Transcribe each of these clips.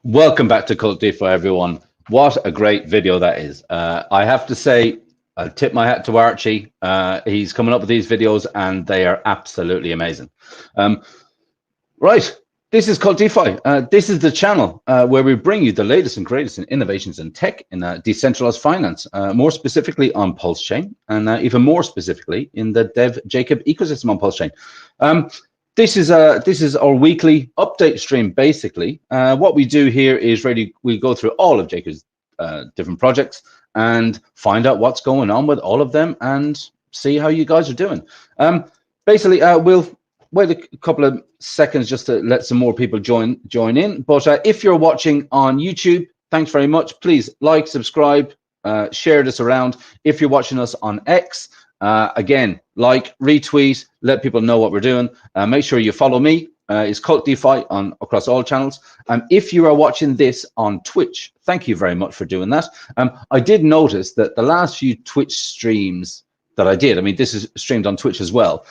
Welcome back to KvltDeFi, everyone. What a great video that is. I have to say, I tip my hat to Archie. He's coming up with these videos and they are absolutely amazing. Right, this is KvltDeFi. This is the channel where we bring you the latest and greatest in innovations in tech in decentralized finance, more specifically on Pulse Chain, and even more specifically in the DevJacob ecosystem on Pulse Chain. This is our weekly update stream. Basically, what we do here is we go through all of Jacob's different projects and find out what's going on with all of them and see how you guys are doing. Basically, we'll wait a couple of seconds just to let some more people join in. But if you're watching on YouTube, thanks very much. Please like, subscribe, share this around. If you're watching us on X, again, like, retweet, let people know what we're doing. Make sure you follow me. It's KvltDeFi across all channels. If you are watching this on Twitch, thank you very much for doing that. I did notice that the last few Twitch streams that I did, I mean, this is streamed on Twitch as well.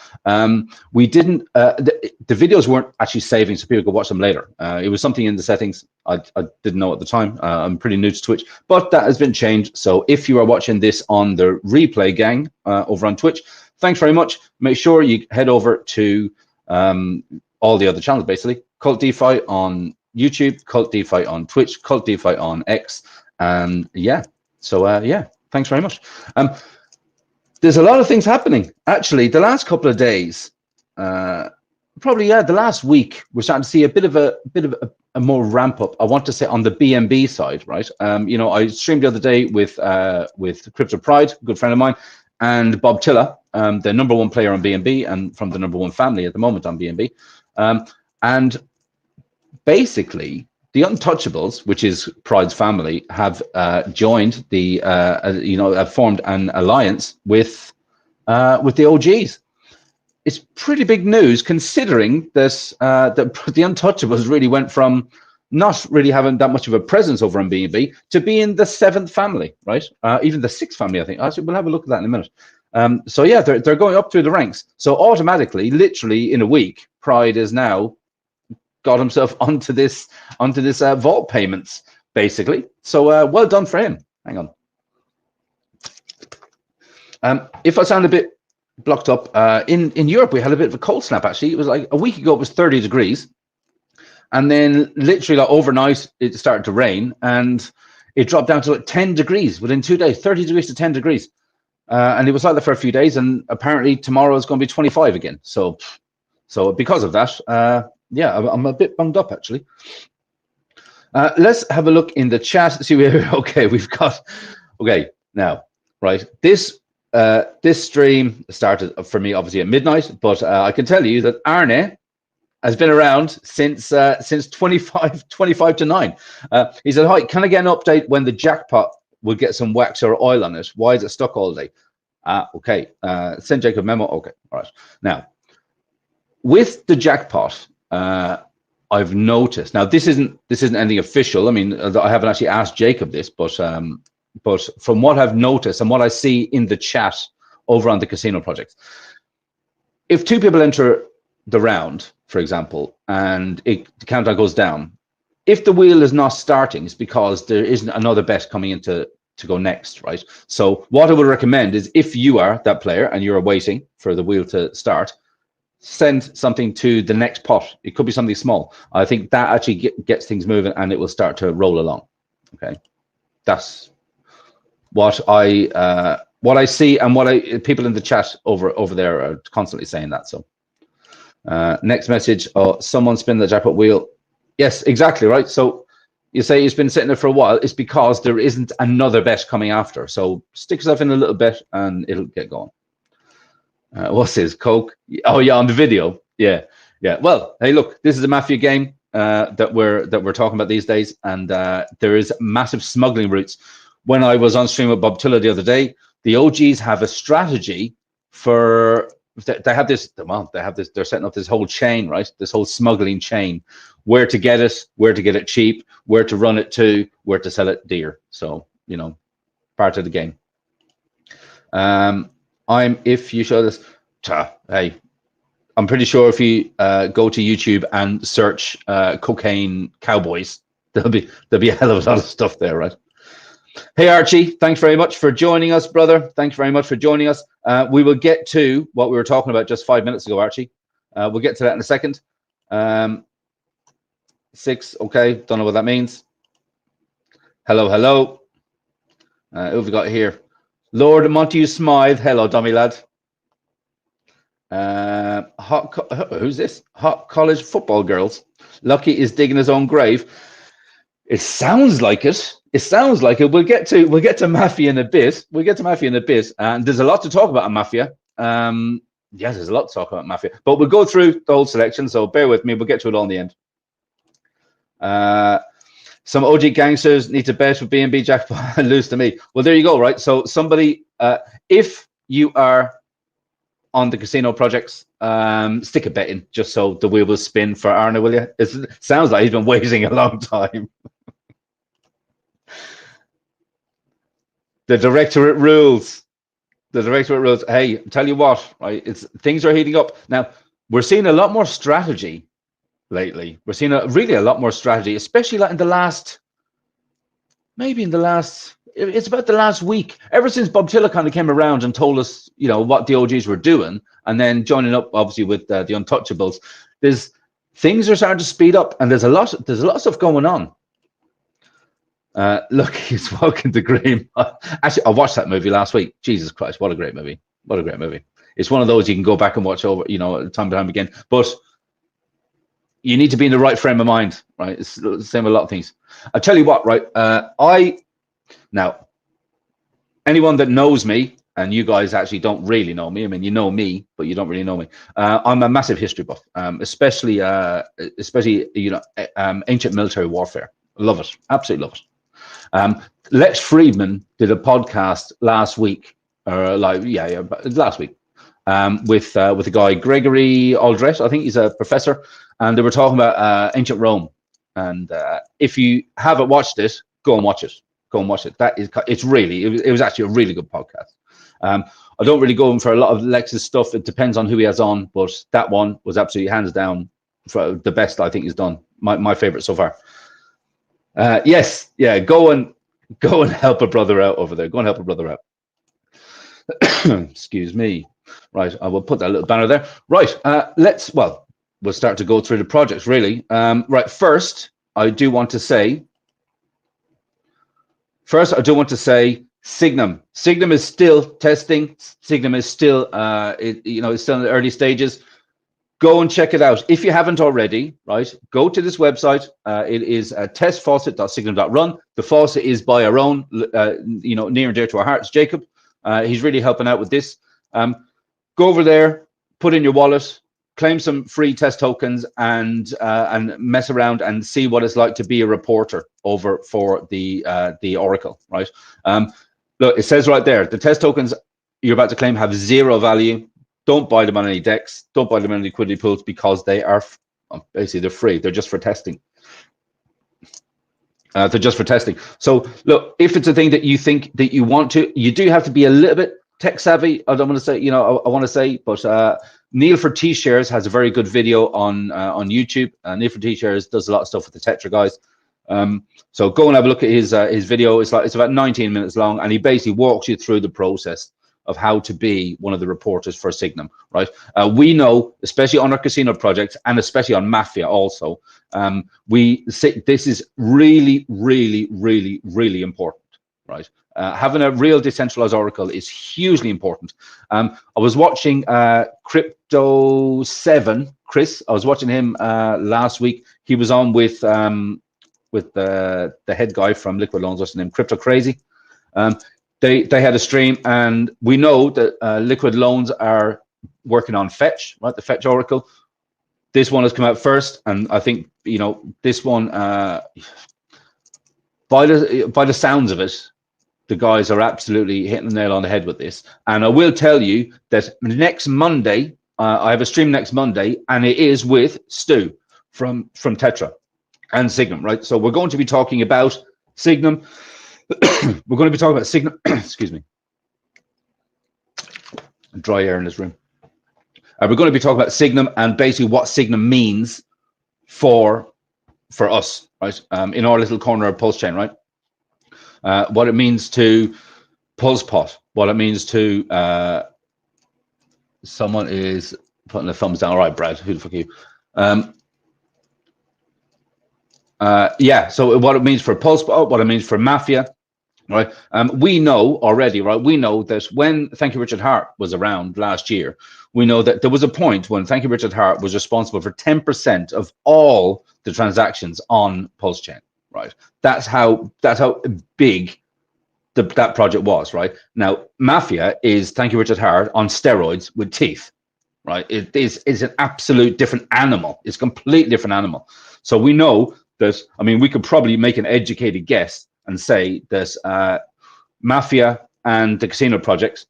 We didn't, the videos weren't actually saving so people could watch them later. It was something in the settings I didn't know at the time. I'm pretty new to Twitch, but that has been changed. So if you are watching this on the replay gang over on Twitch, thanks very much. Make sure you head over to all the other channels, basically. KvltDeFi on YouTube, KvltDeFi on Twitch, KvltDeFi on X. And yeah, so yeah, thanks very much. There's a lot of things happening. Actually, the last couple of days, probably, yeah, the last week, we're starting to see a bit of a more ramp up, I want to say, on the BNB side, right? You know, I streamed the other day with Crypto Pride, a good friend of mine, and Bob Tiller, the #1 player on BNB and from the #1 family at the moment on BNB. And basically, the Untouchables, which is Pride's family, have joined the, you know, have formed an alliance with the OGs. It's pretty big news considering this, that the Untouchables really went from not really having that much of a presence over on BNB to being the 7th family, right? Even the 6th family, I think. Actually, we'll have a look at that in a minute. So yeah, they're going up through the ranks. So automatically, literally in a week, Pride is now got himself onto this vault payments, basically. So well done for him. Hang on. If I sound a bit blocked up, in Europe we had a bit of a cold snap. Actually, it was like a week ago. It was 30 degrees, and then literally like overnight it started to rain, and it dropped down to like 10 degrees within 2 days. 30 degrees to 10 degrees, and it was like that for a few days. And apparently tomorrow is going to be 25 again. So because of that, yeah, I'm a bit bummed up actually. Let's have a look in the chat. See, okay, we've got, okay, now, right, this stream started for me obviously at midnight, but I can tell you that Arne has been around since 25 to 9. He said, hi, can I get an update when the jackpot will get some wax or oil on it? Why is it stuck all day? Okay, send Jacob memo. Okay, all right. Now, with the jackpot, I've noticed, now this isn't anything official. I mean, I haven't actually asked Jacob this, but from what I've noticed and what I see in the chat over on the casino projects, if 2 people enter the round, for example, and the countdown goes down, if the wheel is not starting, it's because there isn't another bet coming in to go next, right? So what I would recommend is, if you are that player and you're waiting for the wheel to start, send something to the next pot. It could be something small. I think that actually gets things moving and it will start to roll along. Okay, that's what I see, and what people in the chat over there are constantly saying that. So next message, oh, someone spin the jackpot wheel. Yes, exactly, right. So you say it's been sitting there for a while. It's because there isn't another bet coming after. So stick yourself in a little bit and it'll get going. What's this, Coke? Oh yeah, on the video. Yeah. Well, hey, look, this is a mafia game that we're talking about these days, and there is massive smuggling routes. When I was on stream with Bob Tiller the other day, the OGs have a strategy for. They have this. Well, they're setting up this whole chain, right? This whole smuggling chain, where to get it cheap, where to run it to, where to sell it dear. So, you know, part of the game. If you show this, hey, I'm pretty sure if you go to YouTube and search cocaine cowboys, there'll be a hell of a lot of stuff there, right? Hey, Archie, thanks very much for joining us, brother. Thanks very much for joining us. We will get to what we were talking about just 5 minutes ago, Archie. We'll get to that in a second. 6, okay, don't know what that means. Hello, hello. Who have we got here? Lord Montague Smythe. Hello, dummy lad. Who's this? Hot college football girls. Lucky is digging his own grave. It sounds like it. It sounds like it. We'll get to Mafia in a bit. And there's a lot to talk about on Mafia. Yes, there's a lot to talk about Mafia. But we'll go through the whole selection, so bear with me. We'll get to it all in the end. Some OG gangsters need to bet with BNB jackpot and lose to me. Well, there you go, right? So somebody, if you are on the casino projects, stick a bet in just so the wheel will spin for Arna, will you? It sounds like he's been waiting a long time. The directorate rules. The directorate rules. Hey, tell you what, right? Things are heating up now. We're seeing a lot more strategy lately. We're seeing really a lot more strategy, especially like in the last, it's about the last week, ever since Bob Tiller kind of came around and told us, you know, what the OGs were doing, and then joining up obviously with the Untouchables. Things are starting to speed up, and there's a lot of stuff going on. Look, he's walking the green. Actually, I watched that movie last week. Jesus Christ, what a great movie! What a great movie! It's one of those you can go back and watch over, you know, time and time again. But you need to be in the right frame of mind, right? It's the same with a lot of things. I tell you what, right? Now, anyone that knows me, and you guys actually don't really know me. I mean, you know me, but you don't really know me. I'm a massive history buff, especially you know, ancient military warfare. Love it, absolutely love it. Lex Friedman did a podcast last week, last week, with the guy Gregory Aldrich. I think he's a professor, and they were talking about ancient Rome. And if you haven't watched it, go and watch it. Go and watch it. It was actually a really good podcast. I don't really go in for a lot of Lex's stuff. It depends on who he has on, but that one was absolutely hands down for the best I think he's done. My favorite so far. Yes, yeah. Go and help a brother out over there. Go and help a brother out. Excuse me. Right, I will put that little banner there. Right, we'll start to go through the projects, really. Right, first, I do want to say Signum. Signum is still testing. Signum is still, it's still in the early stages. Go and check it out. If you haven't already, right, go to this website. It is testfaucet.signum.run. The faucet is by our own, near and dear to our hearts, Jacob. He's really helping out with this. Go over there, put in your wallet, claim some free test tokens, and mess around and see what it's like to be a reporter over for the Oracle, right? Look, it says right there, the test tokens you're about to claim have 0 value. Don't buy them on any DEX. Don't buy them on liquidity pools because they are basically they're free. They're just for testing. They're just for testing. So look, if it's a thing that you think that you want to, you do have to be a little bit tech savvy. I don't want to say, I want to say, but Neil for T-Shares has a very good video on YouTube. Neil for T-Shares does a lot of stuff with the Tetra guys. So go and have a look at his video. It's about 19 minutes long, and he basically walks you through the process of how to be one of the reporters for Signum, right? We know, especially on our casino projects and especially on Mafia also, this is really, really, really, really important, right? Having a real decentralized Oracle is hugely important. I was watching Crypto 7, Chris. I was watching him last week. He was on with the head guy from Liquid Loans, what's his name? Crypto Crazy. They had a stream, and we know that Liquid Loans are working on Fetch, right? The Fetch Oracle. This one has come out first, and I think this one, by the sounds of it, the guys are absolutely hitting the nail on the head with this. And I will tell you that next Monday, I have a stream next Monday, and it is with Stu from Tetra and Signum, right? So we're going to be talking about Signum. We're going to be talking about Signum. Excuse me. Dry air in this room. We're going to be talking about Signum and basically what Signum means for for us, right? In our little corner of Pulse Chain, right? What it means to PulsePot, what it means to someone is putting the thumbs down. All right, Brad, who the fuck are you? Yeah, so what it means for PulsePot, what it means for Mafia, right? We know already, right? We know that when Thank You Richard Hart was around last year, we know that there was a point when Thank You Richard Hart was responsible for 10% of all the transactions on Pulse Chain, right? That's how big that project was, right? Now, Mafia is Thank You Richard Hart on steroids with teeth, right? It is an absolute different animal. It's a completely different animal. So we know that, I mean, we could probably make an educated guess and say that Mafia and the casino projects,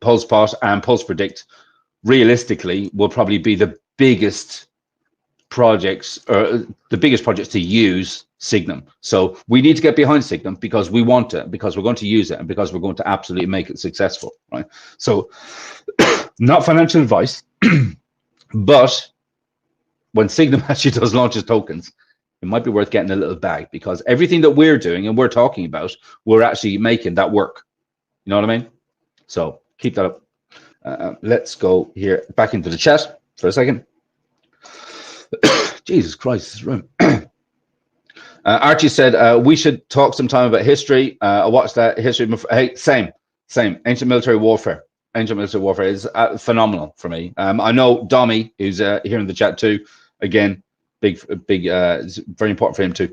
PulsePot and PulsePredict, realistically will probably be the biggest projects, or the biggest projects to use Signum. So we need to get behind Signum because we want it, because we're going to use it, and because we're going to absolutely make it successful, right? So not financial advice, but when Signum actually does launch its tokens, it might be worth getting a little bag, because everything that we're doing and we're talking about, we're actually making that work. You know what I mean? So keep that up. Let's go here back into the chat for a second. Jesus Christ, this room. Archie said we should talk sometime about history. I watched that history. Hey, same. Ancient military warfare. Ancient military warfare is phenomenal for me. I know Dommy, who's here in the chat too. Again, big. It's very important for him too.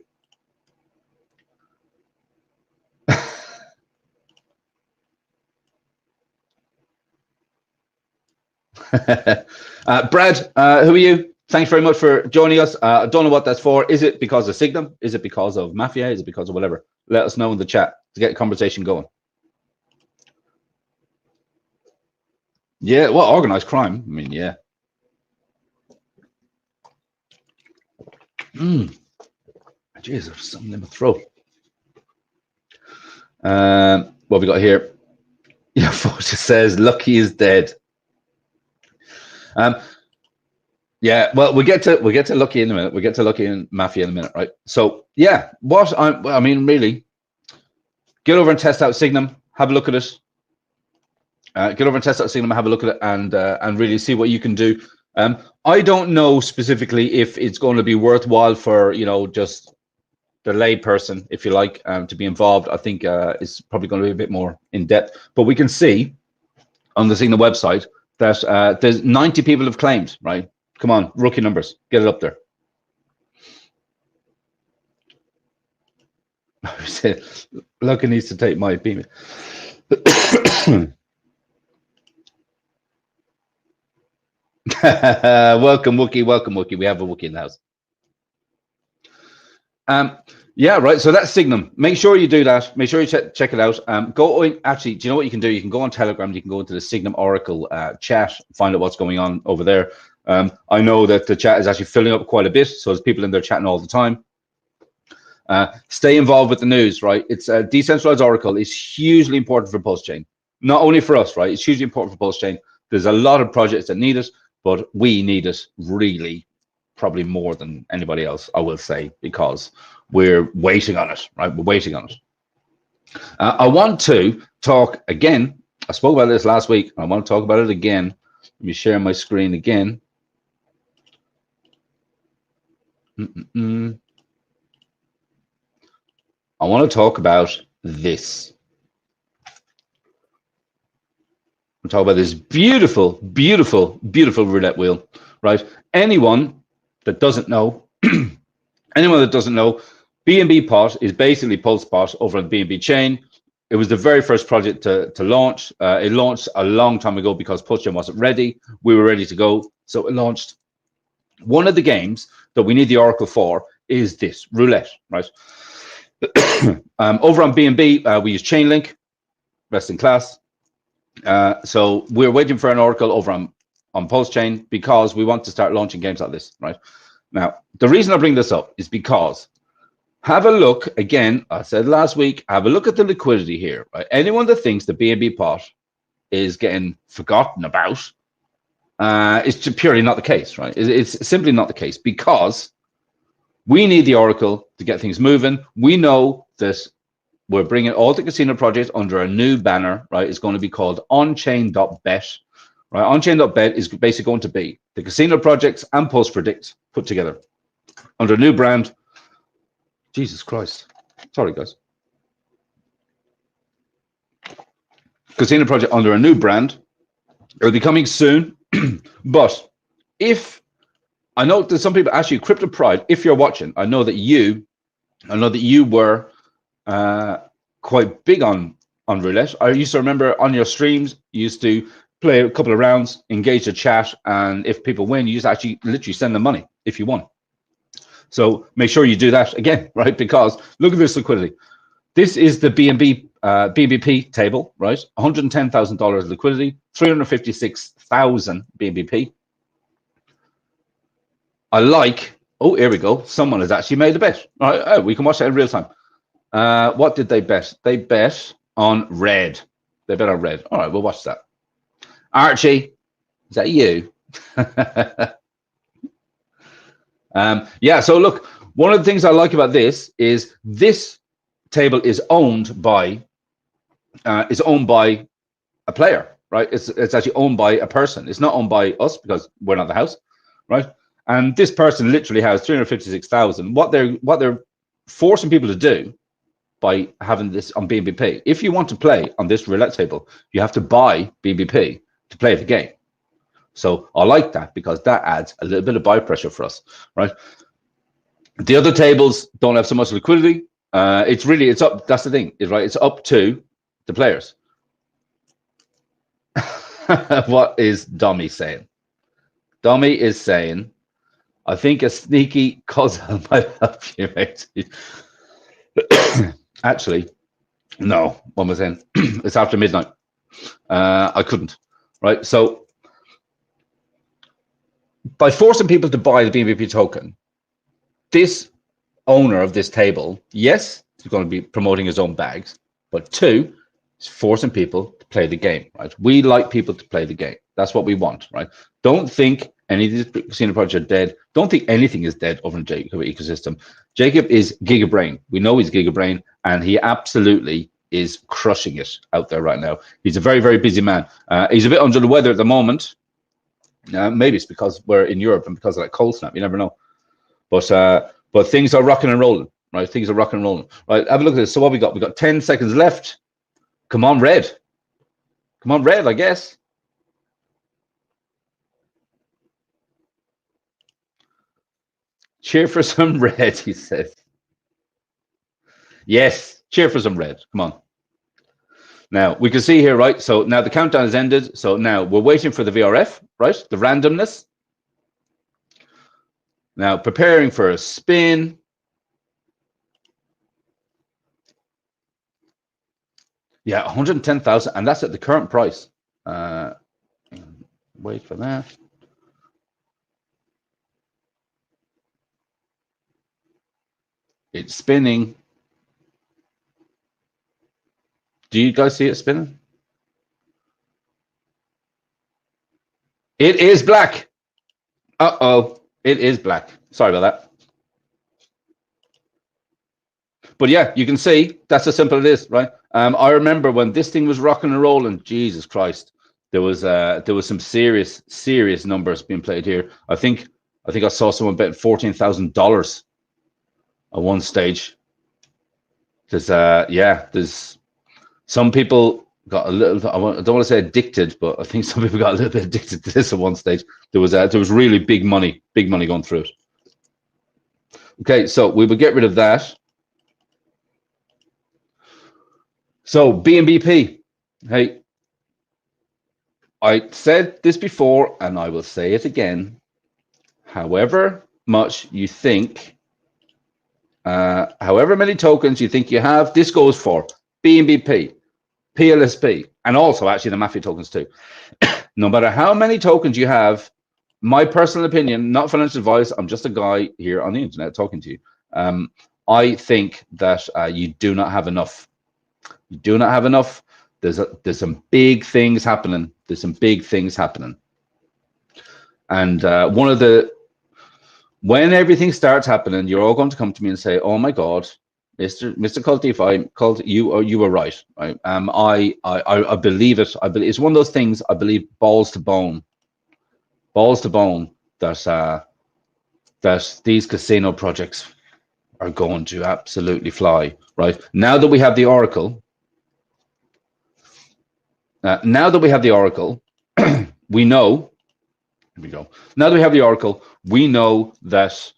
Brad, who are you? Thanks very much for joining us. I don't know what that's for. Is it because of Signum? Is it because of Mafia? Is it because of whatever? Let us know in the chat to get a conversation going. Yeah, well, organized crime. I mean, yeah. Jeez, there's something in my throat. What have we got here? Yeah, Fortune says Lucky is dead. Yeah, well, we get to Lucky in a minute. We get to Lucky and Mafia in a minute, right? So yeah, I mean, really, get over and test out Signum. Have a look at it. Get over and test out Signum. Have a look at it, and really see what you can do. I don't know specifically if it's going to be worthwhile for, you know, just the lay person, if you like, to be involved. I think it's probably going to be a bit more in depth. But we can see on the Signum website that there's 90 people have claimed, right? Come on, rookie numbers, get it up there. Lucky needs to take my beam. Welcome, Wookie. Welcome, Wookie. We have a Wookie in the house. Yeah, right. So that's Signum. Make sure you do that. Make sure you check it out. Actually, do you know what you can do? You can go on Telegram. You can go into the Signum Oracle chat, find out what's going on over there. I know that the chat is actually filling up quite a bit, so there's people in there chatting all the time. Stay involved with the news, right? It's decentralized Oracle is hugely important for Pulse Chain. Not only for us, right? It's hugely important for Pulse Chain. There's a lot of projects that need it, but we need it really, probably more than anybody else, I will say, because we're waiting on it, right? We're waiting on it. I want to talk again. I spoke about this last week. I want to talk about it again. Let me share my screen again. I want to talk about this. I'm talking about this beautiful, beautiful, beautiful roulette wheel, right? Anyone that doesn't know, BNB Pot is basically PulsePot over on the BNB chain. It was the very first project to launch. It launched a long time ago because Pulse Chain wasn't ready. We were ready to go, so it launched. One of the games that we need the Oracle for is this roulette, right? Over on BNB, we use Chainlink, best in class. So we're waiting for an Oracle over on Pulse Chain because we want to start launching games like this, right? Now, the reason I bring this up is because have a look, again, I said last week, have a look at the liquidity here, right? Anyone that thinks the BNB pot is getting forgotten about, it's purely not the case, right? It's simply not the case, because We need the Oracle to get things moving. We know that we're bringing all the casino projects under a new banner, right? It's going to be called onchain.bet, right? Onchain.bet is basically going to be the casino projects and PulsePredict put together under a new brand. Jesus Christ. Sorry, guys. Casino project under a new brand. It'll be coming soon. But if I know that some people actually, Crypto Pride, if you're watching, I know that you were quite big on roulette. I used to remember on your streams, you used to play a couple of rounds, engage the chat, and if people win, you just actually literally send them money if you won. So make sure you do that again, right? Because look at this liquidity. This is the BNB table, right? $110,000 liquidity, 356,000 BNB. I like, oh, here we go. Someone has actually made a bet. All right, oh, we can watch that in real time. What did they bet? They bet on red. They bet on red. All right, we'll watch that. Archie, is that you? Yeah, so look, one of the things I like about this is this table is owned by a player, right? It's actually owned by a person. It's not owned by us because we're not the house, right? And this person literally has 356,000. What they're forcing people to do by having this on BNB, if you want to play on this roulette table, you have to buy BNB to play the game. So I like that because that adds a little bit of buy pressure for us, right? The other tables don't have so much liquidity. It's up. That's the thing, is right. It's up to the players. What is Dommy saying? Dommy is saying, I think a sneaky cousin might help you, mate. Actually, no, one was in. It's after midnight. I couldn't, right? So by forcing people to buy the BNB token, this owner of this table, yes, he's going to be promoting his own bags, but two, he's forcing people to play the game, right? We like people to play the game. That's what we want, right? Don't think any of these casino projects are dead. Don't think anything is dead over in Jacob ecosystem. Jacob is gigabrain. We know he's gigabrain, and he absolutely is crushing it out there right now. He's a very, very busy man. He's a bit under the weather at the moment. Maybe it's because we're in Europe and because of that cold snap. You never know. But things are rocking and rolling, right? Things are rocking and rolling, right? Have a look at this. So what we got? We got 10 seconds left. Come on, red. Come on, red. I guess. Cheer for some red, he says. Yes, cheer for some red. Come on. Now, we can see here, right? So now the countdown has ended. So now we're waiting for the VRF, right? The randomness. Now, preparing for a spin. Yeah, 110,000, and that's at the current price. Wait for that. It's spinning. Do you guys see it spinning? It is black. Uh-oh. It is black. Sorry about that. But yeah, you can see that's how simple it is, right? I remember when this thing was rocking and rolling, Jesus Christ, there was some serious numbers being played here. I think I saw someone bet $14,000 at one stage. There's some people got a little, I don't want to say addicted, but I think some people got a little bit addicted to this at one stage. There was really big money going through it. Okay, so we will get rid of that. So BNB, hey, I said this before and I will say it again. However much you think, however many tokens you think you have, this goes for BNB, PLSP, and also actually the Mafia tokens too. No matter how many tokens you have, my personal opinion, not financial advice, I'm just a guy here on the internet talking to you. I think that you do not have enough. You do not have enough. There's some big things happening. There's some big things happening. And one of the When everything starts happening, you're all going to come to me and say, "Oh my God, Mr. KvltDeFi, you were right." Right? I believe it. I believe it's one of those things. I believe balls to bone that that these casino projects are going to absolutely fly. Right now that we have the Oracle, we know. Here we go. Now that we have the Oracle, we know that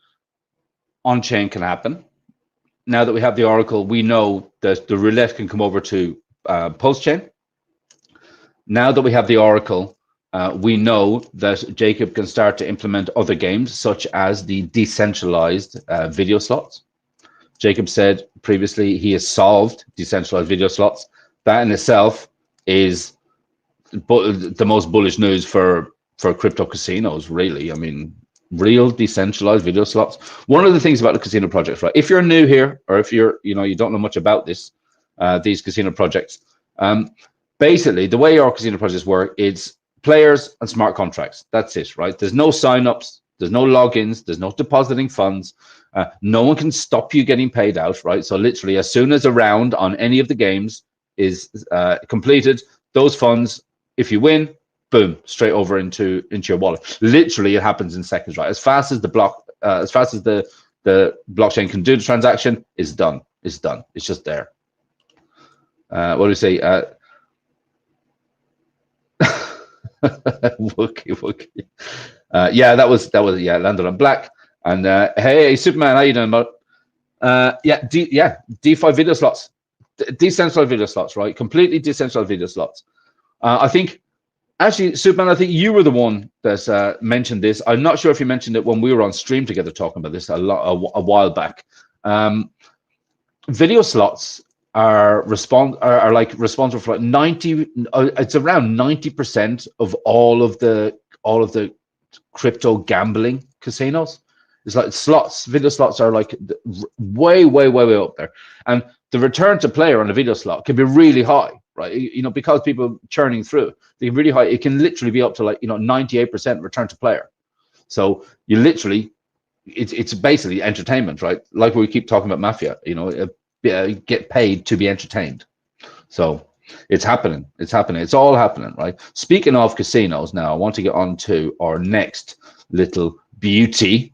on-chain can happen. Now that we have the Oracle, we know that the roulette can come over to post-chain. Now that we have the Oracle, we know that Jacob can start to implement other games, such as the decentralized video slots. Jacob said previously he has solved decentralized video slots. That in itself is the most bullish news for crypto casinos, really. I mean, real decentralized video slots. One of the things about the casino projects, right? If you're new here, or if you're, you don't know much about this, these casino projects, basically the way our casino projects work is players and smart contracts. That's it, right? There's no signups, there's no logins, there's no depositing funds. No one can stop you getting paid out, right? So literally, as soon as a round on any of the games is completed, those funds, if you win, boom, straight over into your wallet. Literally, it happens in seconds, right? As fast as the blockchain can do the transaction, is done. It's done. It's just there. What do we say? Wookie. Yeah, that was landed on black. And hey, Superman, how you doing, bud? DeFi video slots, decentralized video slots, right? Completely decentralized video slots. I think, actually, Superman, I think you were the one that mentioned this. I'm not sure if you mentioned it when we were on stream together talking about this a while back. Video slots are responsible for like 90. It's around 90% of all of the crypto gambling casinos. It's like slots. Video slots are like way up there, and the return to player on a video slot can be really high, right? Because people churning through, they can really high. It can literally be up to like 98% return to player. So you literally, it's basically entertainment, right? Like we keep talking about mafia. Get paid to be entertained. So it's happening. It's all happening, right? Speaking of casinos, now I want to get on to our next little beauty,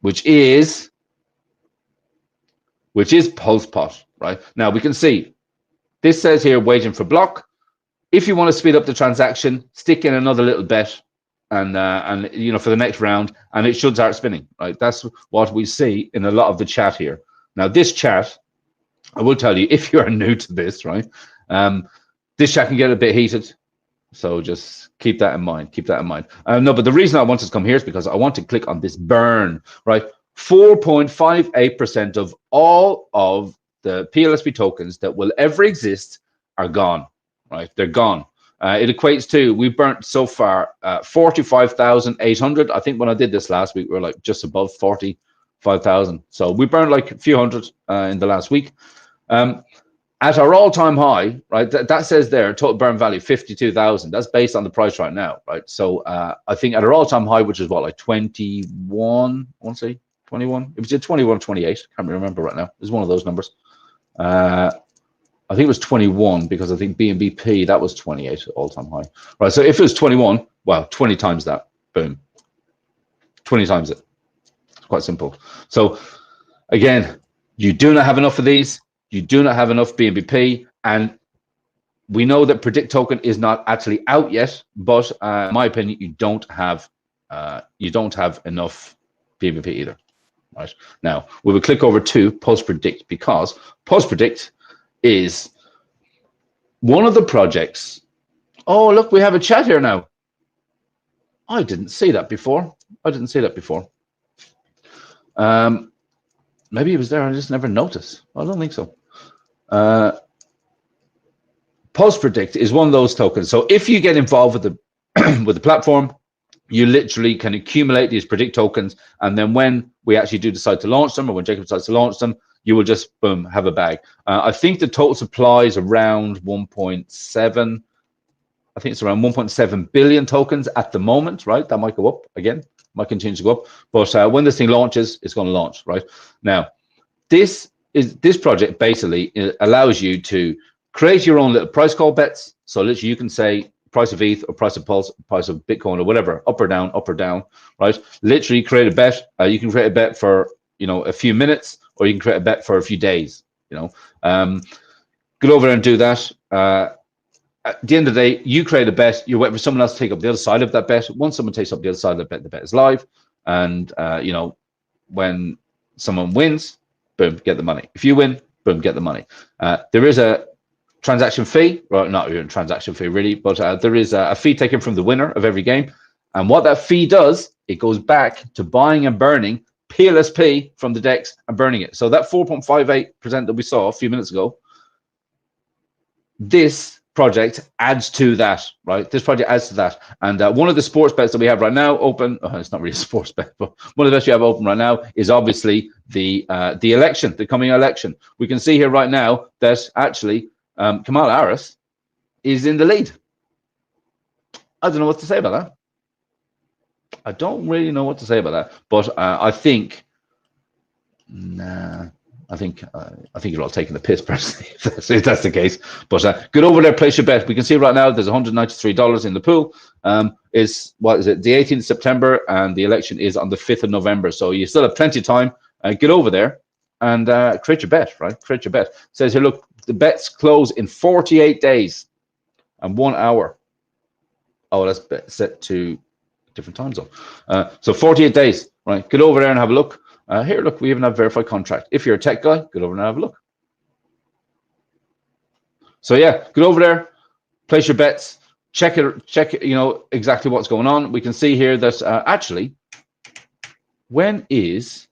which is PulsePot, right? Now we can see this says here waiting for block. If you want to speed up the transaction, stick in another little bet, and for the next round, and it should start spinning, right? That's what we see in a lot of the chat here. Now this chat, I will tell you, if you are new to this, right, this chat can get a bit heated, so just keep that in mind. No, but the reason I wanted to come here is because I want to click on this burn, right? 4.58% of all of the PLSP tokens that will ever exist are gone, right? They're gone. It equates to, we burnt so far 45,800. I think when I did this last week, we were like just above 45,000. So we burned like a few hundred in the last week. At our all-time high, right? That says there total burn value 52,000. That's based on the price right now, right? So I think at our all-time high, which is what, like 21? I want to say 21. It was 21, 28. Can't remember right now. It's one of those numbers. I think it was 21 because I think BNBP, that was 28 all-time high, right? So if it was 21, well, 20 times that, boom, 20 times it. It's quite simple. So again, you do not have enough of these. You do not have enough BNBP, and we know that Predict token is not actually out yet. But in my opinion, you don't have enough BNBP either. Right now, we will click over to PulsePredict because PulsePredict is one of the projects. Oh, look, we have a chat here now. I didn't see that before. Maybe it was there. I just never noticed. I don't think so. PulsePredict is one of those tokens. So if you get involved with the with the platform, you literally can accumulate these Predict tokens, and then when we actually do decide to launch them, or when Jacob decides to launch them, you will just boom, have a bag. I think the total supply is around 1.7. I think it's around 1.7 billion tokens at the moment, right? That might go up again. might continue to go up. But when this thing launches, it's going to launch, right? Now, this project basically allows you to create your own little price call bets. So literally you can say price of ETH or price of Pulse, price of Bitcoin or whatever, up or down, right? Literally create a bet. You can create a bet for, a few minutes, or you can create a bet for a few days, Get over there and do that. At the end of the day, you create a bet, you wait for someone else to take up the other side of that bet. Once someone takes up the other side of the bet is live. And, when someone wins, boom, get the money. If you win, boom, get the money. There is a transaction fee, well, not even a transaction fee really, but there is a fee taken from the winner of every game. And what that fee does, it goes back to buying and burning PLSP from the DEX and burning it. So that 4.58% that we saw a few minutes ago, this project adds to that, right? This project adds to that. And one of the sports bets that we have right now open, it's not really a sports bet, but one of the bets we have open right now is obviously the election, the coming election. We can see here right now that actually Kamala Harris is in the lead. I don't know what to say about that. I don't really know what to say about that, but I think, I think you're all taking the piss, personally, if that's the case. But get over there, place your bet. We can see right now there's $193 in the pool. Is what is it? The 18th of September, and the election is on the 5th of November. So you still have plenty of time. Get over there and create your bet, right? Create your bet. It says here, look, the bets close in 48 days and 1 hour. Oh, that's set to different time zone. So 48 days, right? Get over there and have a look. Here, look, we even have verified contract. If you're a tech guy, get over and have a look. So yeah, get over there, place your bets, check it, exactly what's going on. We can see here that actually, when is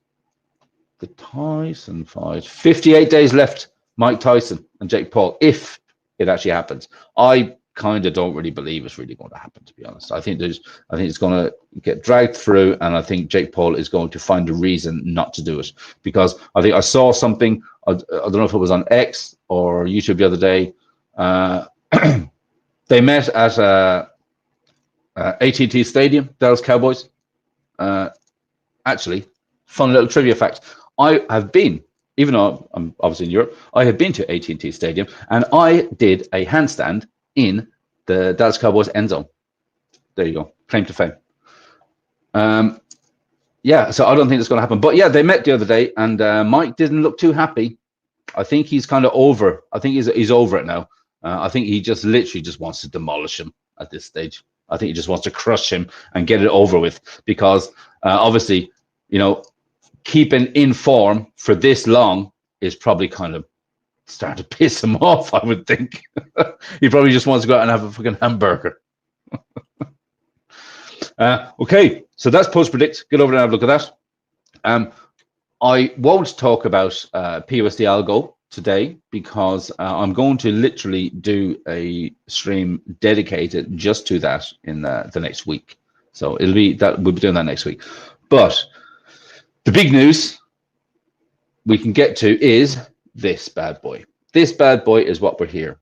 the Tyson fight? 58 days left, Mike Tyson and Jake Paul, if it actually happens. I kind of don't really believe it's really going to happen, to be honest. I think it's going to get dragged through, and I think Jake Paul is going to find a reason not to do it, because I think I saw something, I don't know if it was on X or YouTube the other day. They met at AT&T Stadium, Dallas Cowboys. Actually, fun little trivia fact, I have been, even though I'm obviously in Europe, I have been to AT&T Stadium, and I did a handstand in the Dallas Cowboys end zone. There you go, claim to fame. Yeah, so I don't think it's going to happen. But yeah, they met the other day, and Mike didn't look too happy. I think he's kind of over. I think he's over it now. I think he just literally just wants to demolish him at this stage. I think he just wants to crush him and get it over with, because obviously, keeping in form for this long is probably kind of starting to piss him off, I would think. He probably just wants to go out and have a fucking hamburger. Okay, so that's post-predict. Get over and have a look at that. I won't talk about PUSDxALGO today, because I'm going to literally do a stream dedicated just to that in the next week. So it'll be that, we'll be doing that next week. But the big news we can get to is this bad boy. This bad boy is what we're here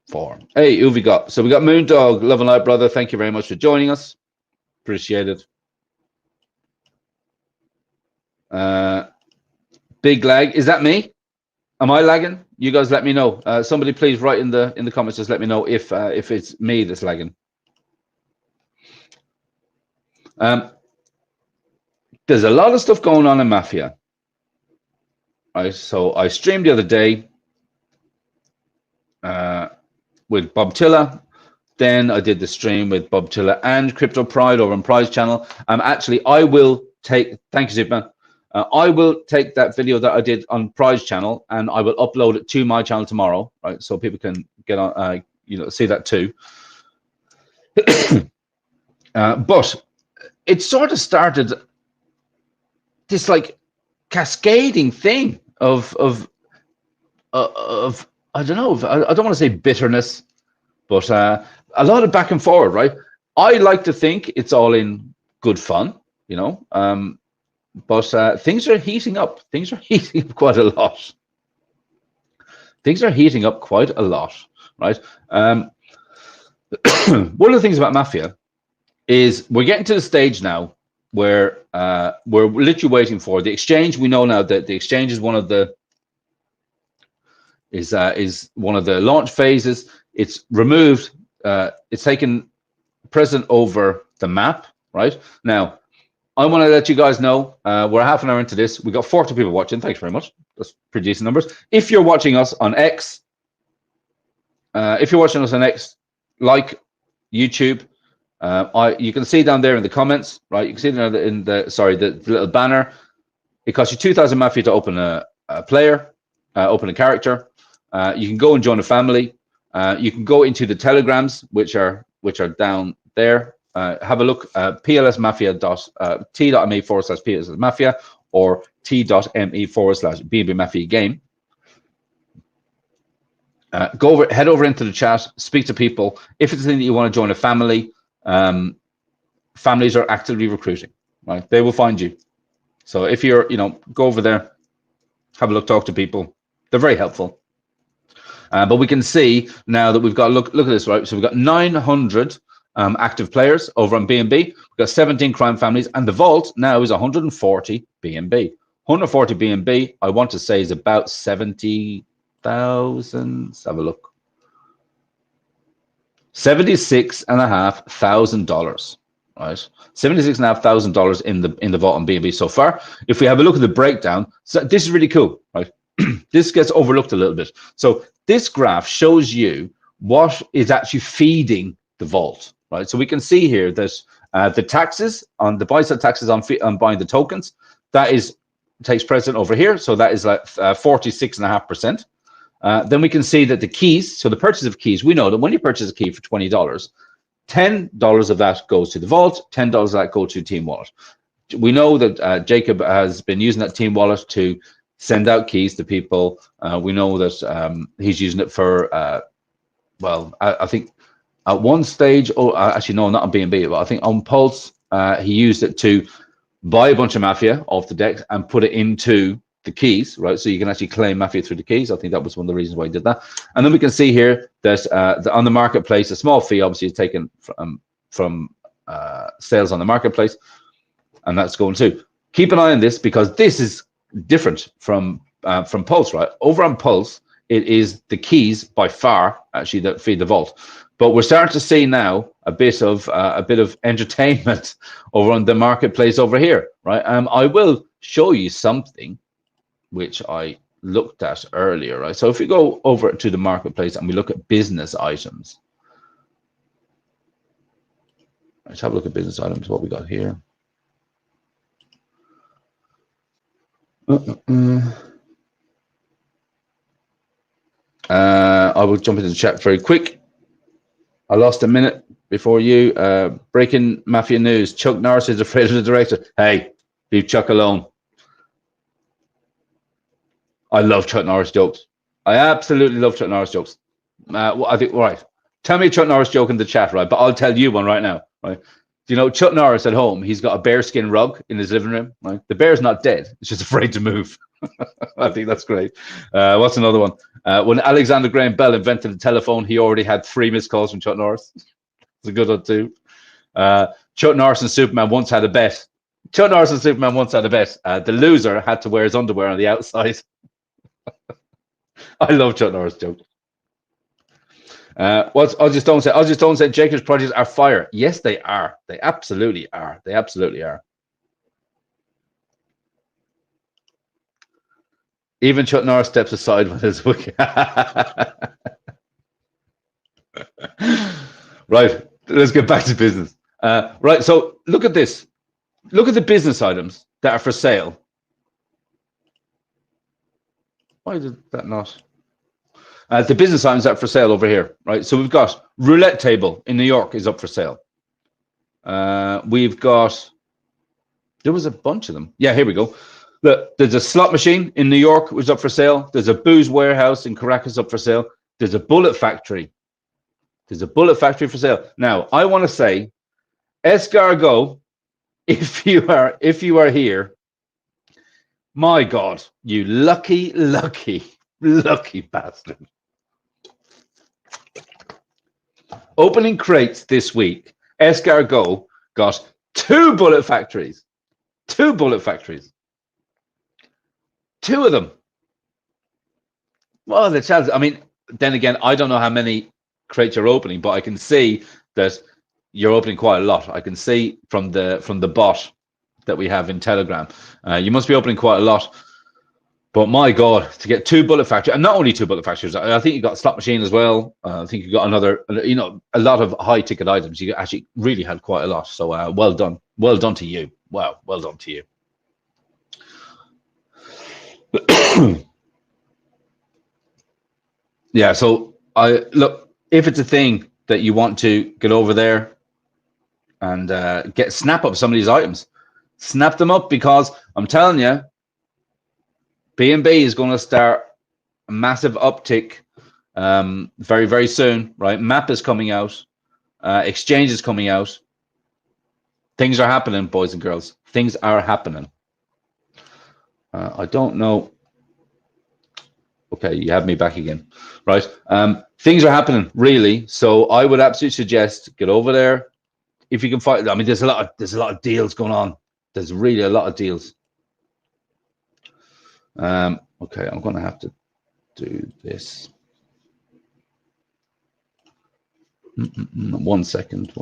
for. Hey, who we got? So we got Moondog, love and light, brother. Thank you very much for joining us. Appreciate it. Big lag. Is that me? Am I lagging? You guys let me know. Somebody please write in the comments, just let me know if it's me that's lagging. There's a lot of stuff going on in Mafia. Right, so I streamed the other day with Bob Tiller. Then I did the stream with Bob Tiller and Crypto Pride over on Pride's channel. Actually, I will take, thank you, Superman. I will take that video that I did on Pride's channel and I will upload it to my channel tomorrow, right? So people can get on, see that too. But it sort of started this like cascading thing of I don't know, I don't want to say bitterness, but a lot of back and forward, right? I like to think it's all in good fun, but things are heating up. Things are heating up quite a lot. Things are heating up quite a lot, right? One of the things about Mafia is we're getting to the stage now where we're literally waiting for the exchange. We know now that the exchange is one of the launch phases. It's removed. It's taken precedent over the map. Right now, I want to let you guys know we're half an hour into this. We got 40 people watching. Thanks very much. That's pretty decent numbers. If you're watching us on X, like YouTube, you can see down there in the comments, right? You can see in the little banner. It costs you 2,000 Mafia to open a player, open a character. You can go and join a family. You can go into the telegrams, which are down there. Have a look at t.me/PLS Mafia or t.me/BNB Mafia game. Head over into the chat, speak to people. If it's something that you want to join a family, families are actively recruiting, right? They will find you. So if you're, go over there, have a look, talk to people. They're very helpful. But we can see now that we've got, look at this, right? So we've got 900 active players over on BNB. We've got 17 crime families, and the vault now is 140 BNB. 140 BNB, I want to say, is about 70,000. Let's have a look. $76,500, right? $76,500 in the vault on BNB so far. If we have a look at the breakdown, so this is really cool, right? This gets overlooked a little bit. So this graph shows you what is actually feeding the vault, right? So we can see here that the taxes on the buy side taxes on buying the tokens, that takes precedent over here. So that is like 46.5%. Then we can see that the keys, so the purchase of keys, we know that when you purchase a key for $20, $10 of that goes to the vault, $10 of that goes to Team Wallet. We know that Jacob has been using that Team Wallet to send out keys to people. We know that he's using it for, I think at one stage, actually, no, not on BNB, but I think on Pulse, he used it to buy a bunch of Mafia off the deck and put it into the keys, right? So you can actually claim Mafia through the keys. I think that was one of the reasons why he did that. And then we can see here that on the marketplace, a small fee obviously is taken from sales on the marketplace, and that's going too. Keep an eye on this because this is different from Pulse, right? Over on Pulse, it is the keys by far actually that feed the vault. But we're starting to see now a bit of entertainment over on the marketplace over here, right? I will show you something which I looked at earlier, right? So if we go over to the marketplace and we look at business items, let's have a look at business items. What we got here? I will jump into the chat very quick. I lost a minute before you. Breaking Mafia news. Chuck Norris is afraid of the director. Hey, leave Chuck alone. I love Chuck Norris jokes. I absolutely love Chuck Norris jokes. I think, right. Tell me a Chuck Norris joke in the chat, right? But I'll tell you one right now, right? Do you know Chuck Norris at home? He's got a bearskin rug in his living room, right? The bear's not dead. It's just afraid to move. I think that's great. What's another one? When Alexander Graham Bell invented the telephone, he already had 3 missed calls from Chuck Norris. It's a good one too. Chuck Norris and Superman once had a bet. Chuck Norris and Superman once had a bet. The loser had to wear his underwear on the outside. I love Chuck Norris jokes. I'll just don't say Jacob's projects are fire. Yes, they are. They absolutely are. They absolutely are. Even Chuck Norris steps aside when it's wicked. Right, let's get back to business. Right, so look at this. Look at the business items that are for sale. Why did that not? The business items that are for sale over here, right? So we've got roulette table in New York is up for sale. We've got, there was a bunch of them. Yeah, here we go. Look, there's a slot machine in New York was up for sale. There's a booze warehouse in Caracas up for sale. There's a bullet factory. There's a bullet factory for sale. Now, I want to say, escargot, if you are here, my God, you lucky bastard. Opening crates this week, escargot got 2 bullet factories. 2 bullet factories. 2 of them. Well, the chance. I mean, then again, I don't know how many crates you're opening, but I can see that you're opening quite a lot. I can see from the bot that we have in Telegram, you must be opening quite a lot. But my God, to get 2 bullet factories, and not only 2 bullet factories, I think you got a slot machine as well. I think you got another, you know, a lot of high ticket items. You actually really had quite a lot. So well done to you. Wow, well done to you. Yeah, so look, if it's a thing that you want to get over there and snap up some of these items, snap them up, because I'm telling you, BNB is going to start a massive uptick very, very soon, right? Map is coming out, exchange is coming out. Things are happening, boys and girls. Things are happening. I don't know. Okay, you have me back again, right? Things are happening, really. So I would absolutely suggest get over there if you can find. I mean, there's a lot of deals going on. There's really a lot of deals. Okay, I'm going to have to do this. 1 second.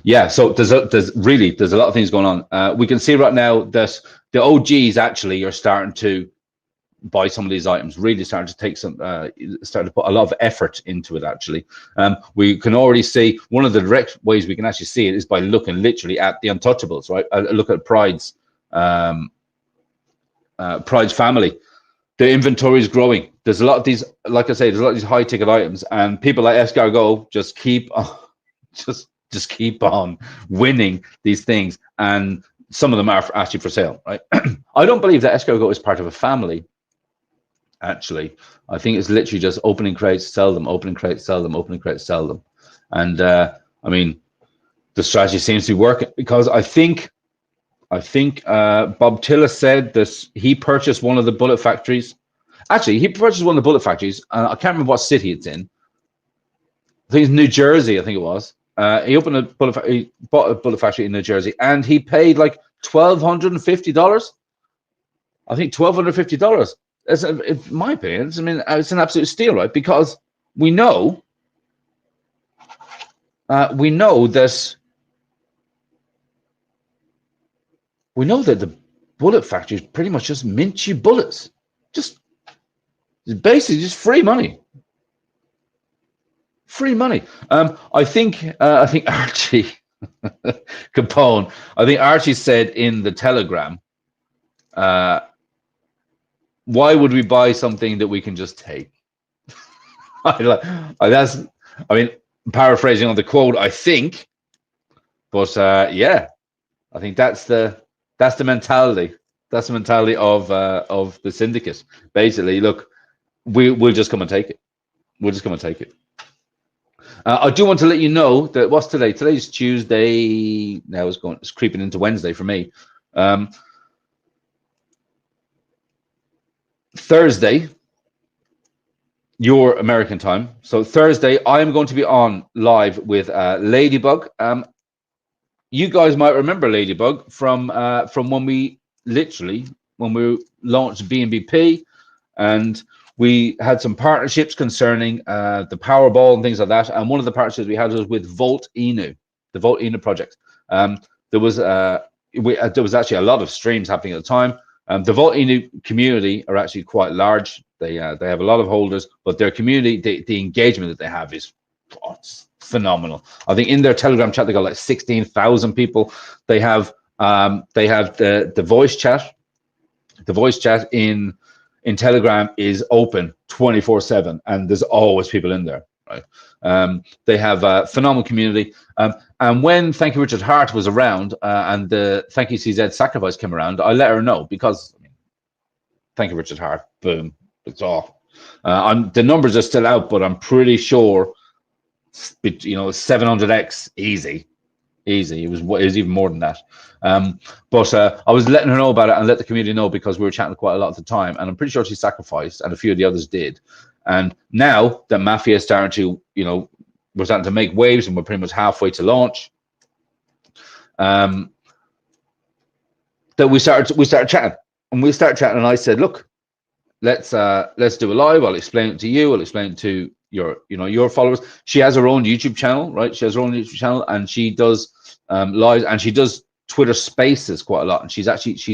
Yeah, so there's a lot of things going on. We can see right now that the OGs actually are starting to buy some of these items, really starting to take some, starting to put a lot of effort into it. Actually, we can already see one of the direct ways we can actually see it is by looking literally at the untouchables, right? Look at Pride's family. The inventory is growing. There's a lot of these, like I say, there's a lot of these high ticket items, and people like escargot just keep on, just keep on winning these things, and some of them are actually for sale, right? I don't believe that escargot is part of a family. Actually, I think it's literally just opening crates, sell them, opening crates, sell them, opening crates, sell them. And I mean, the strategy seems to be working, because I think Bob Tiller said that he purchased one of the bullet factories. Actually, he purchased one of the bullet factories. I can't remember what city it's in. I think it's New Jersey. I think it was. He bought a bullet factory in New Jersey, and he paid like $1,250. I think $1,250. In my opinion, I mean, it's an absolute steal, right? Because we know that the bullet factories pretty much just mint you bullets, just basically just free money. Free money. I think Archie Capone. I think Archie said in the Telegram, why would we buy something that we can just take? I mean, paraphrasing on the quote, I think, but yeah, I think that's the mentality. That's the mentality of the syndicate. Basically, look, we'll just come and take it. We'll just come and take it. I do want to let you know that what's today? Today's Tuesday. Now it's creeping into Wednesday for me. Thursday, your American time. So Thursday, I am going to be on live with Ladybug. You guys might remember Ladybug from when we launched BNBP, and we had some partnerships concerning the Powerball and things like that. And one of the partnerships we had was with Volt Inu, the Volt Inu project. There was actually a lot of streams happening at the time. The Volt Inu community are actually quite large. They have a lot of holders, but their community, the engagement that they have is phenomenal. I think in their Telegram chat they got like 16,000 people. They have the voice chat. The voice chat in Telegram is open 24/7, and there's always people in there, right? They have a phenomenal community. And when Thank You Richard Hart was around and the Thank You CZ Sacrifice came around, I let her know, because I mean, Thank You Richard Hart, boom, it's off. The numbers are still out, but I'm pretty sure, 700x easy. It was even more than that. But I was letting her know about it and let the community know, because we were chatting quite a lot at the time, and I'm pretty sure she sacrificed, and a few of the others did. And now that Mafia is starting to, we're starting to make waves, and we're pretty much halfway to launch. that we started chatting, and I said, look, let's do a live. I'll explain it to you. I'll explain it to your followers. She has her own YouTube channel, right? She has her own YouTube channel, and she does lives, and she does Twitter Spaces quite a lot. And she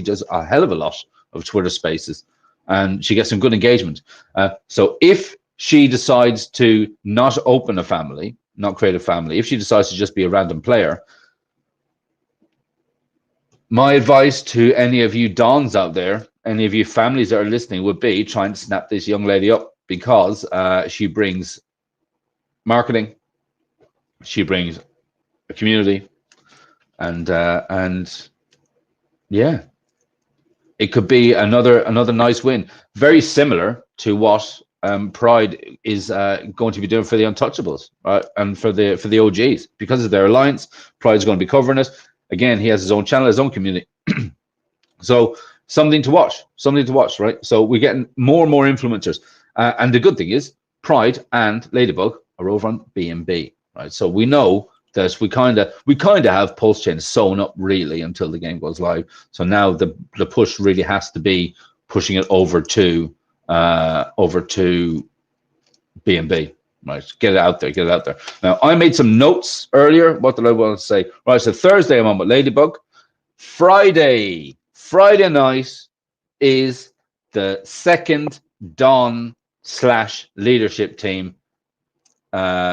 does a hell of a lot of Twitter Spaces, and she gets some good engagement. So if she decides to not open a family, not create a family, if she decides to just be a random player, my advice to any of you dons out there, any of you families that are listening, would be try and snap this young lady up, because she brings marketing, she brings a community, and yeah, it could be another nice win, very similar to what Pride is going to be doing for the Untouchables, right? And for the OGs, because of their alliance. Pride's going to be covering it. Again, he has his own channel, his own community. So something to watch, right? So we're getting more and more influencers. And the good thing is Pride and Ladybug are over on BNB, right? So we know that we kind of have Pulse Chain sewn up really until the game goes live. So now the push really has to be pushing it over to BNB, right? Get it out there. Now, I made some notes earlier. What did I want to say? Right, so Thursday I'm on with Ladybug. Friday night is the second Dawn/leadership team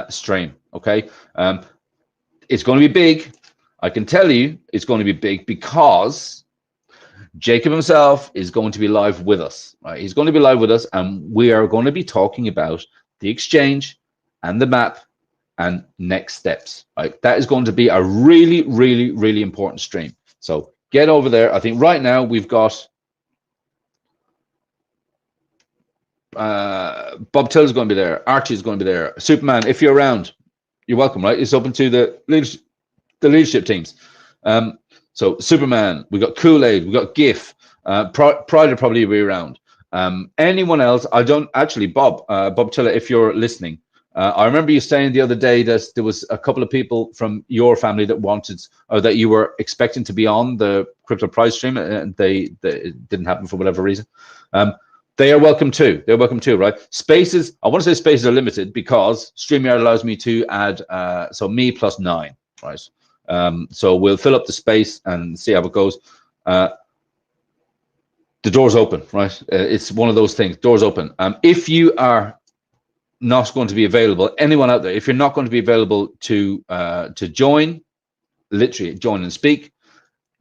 stream. Okay, it's going to be big. I can tell you it's going to be big, because Jacob himself is going to be live with us. Right? He's going to be live with us, and we are going to be talking about the exchange and the map and next steps. Right? That is going to be a really, really, really important stream. So get over there. I think right now we've got Bob Till's going to be there. Archie's going to be there. Superman, if you're around, you're welcome. Right? It's open to the leadership teams. So Superman, we got Kool-Aid, we got GIF. Pride will probably be around. Anyone else? I don't actually. Bob Tiller, if you're listening, I remember you saying the other day that there was a couple of people from your family that wanted, or that you were expecting to be on the Crypto Pride stream, and it didn't happen for whatever reason. They are welcome too. They're welcome too, right? Spaces. I want to say spaces are limited because StreamYard allows me to add so me plus 9, right? So we'll fill up the space and see how it goes. The door's open, right? It's one of those things. Door's open. If you are not going to be available, anyone out there, if you're not going to be available to join, literally join and speak,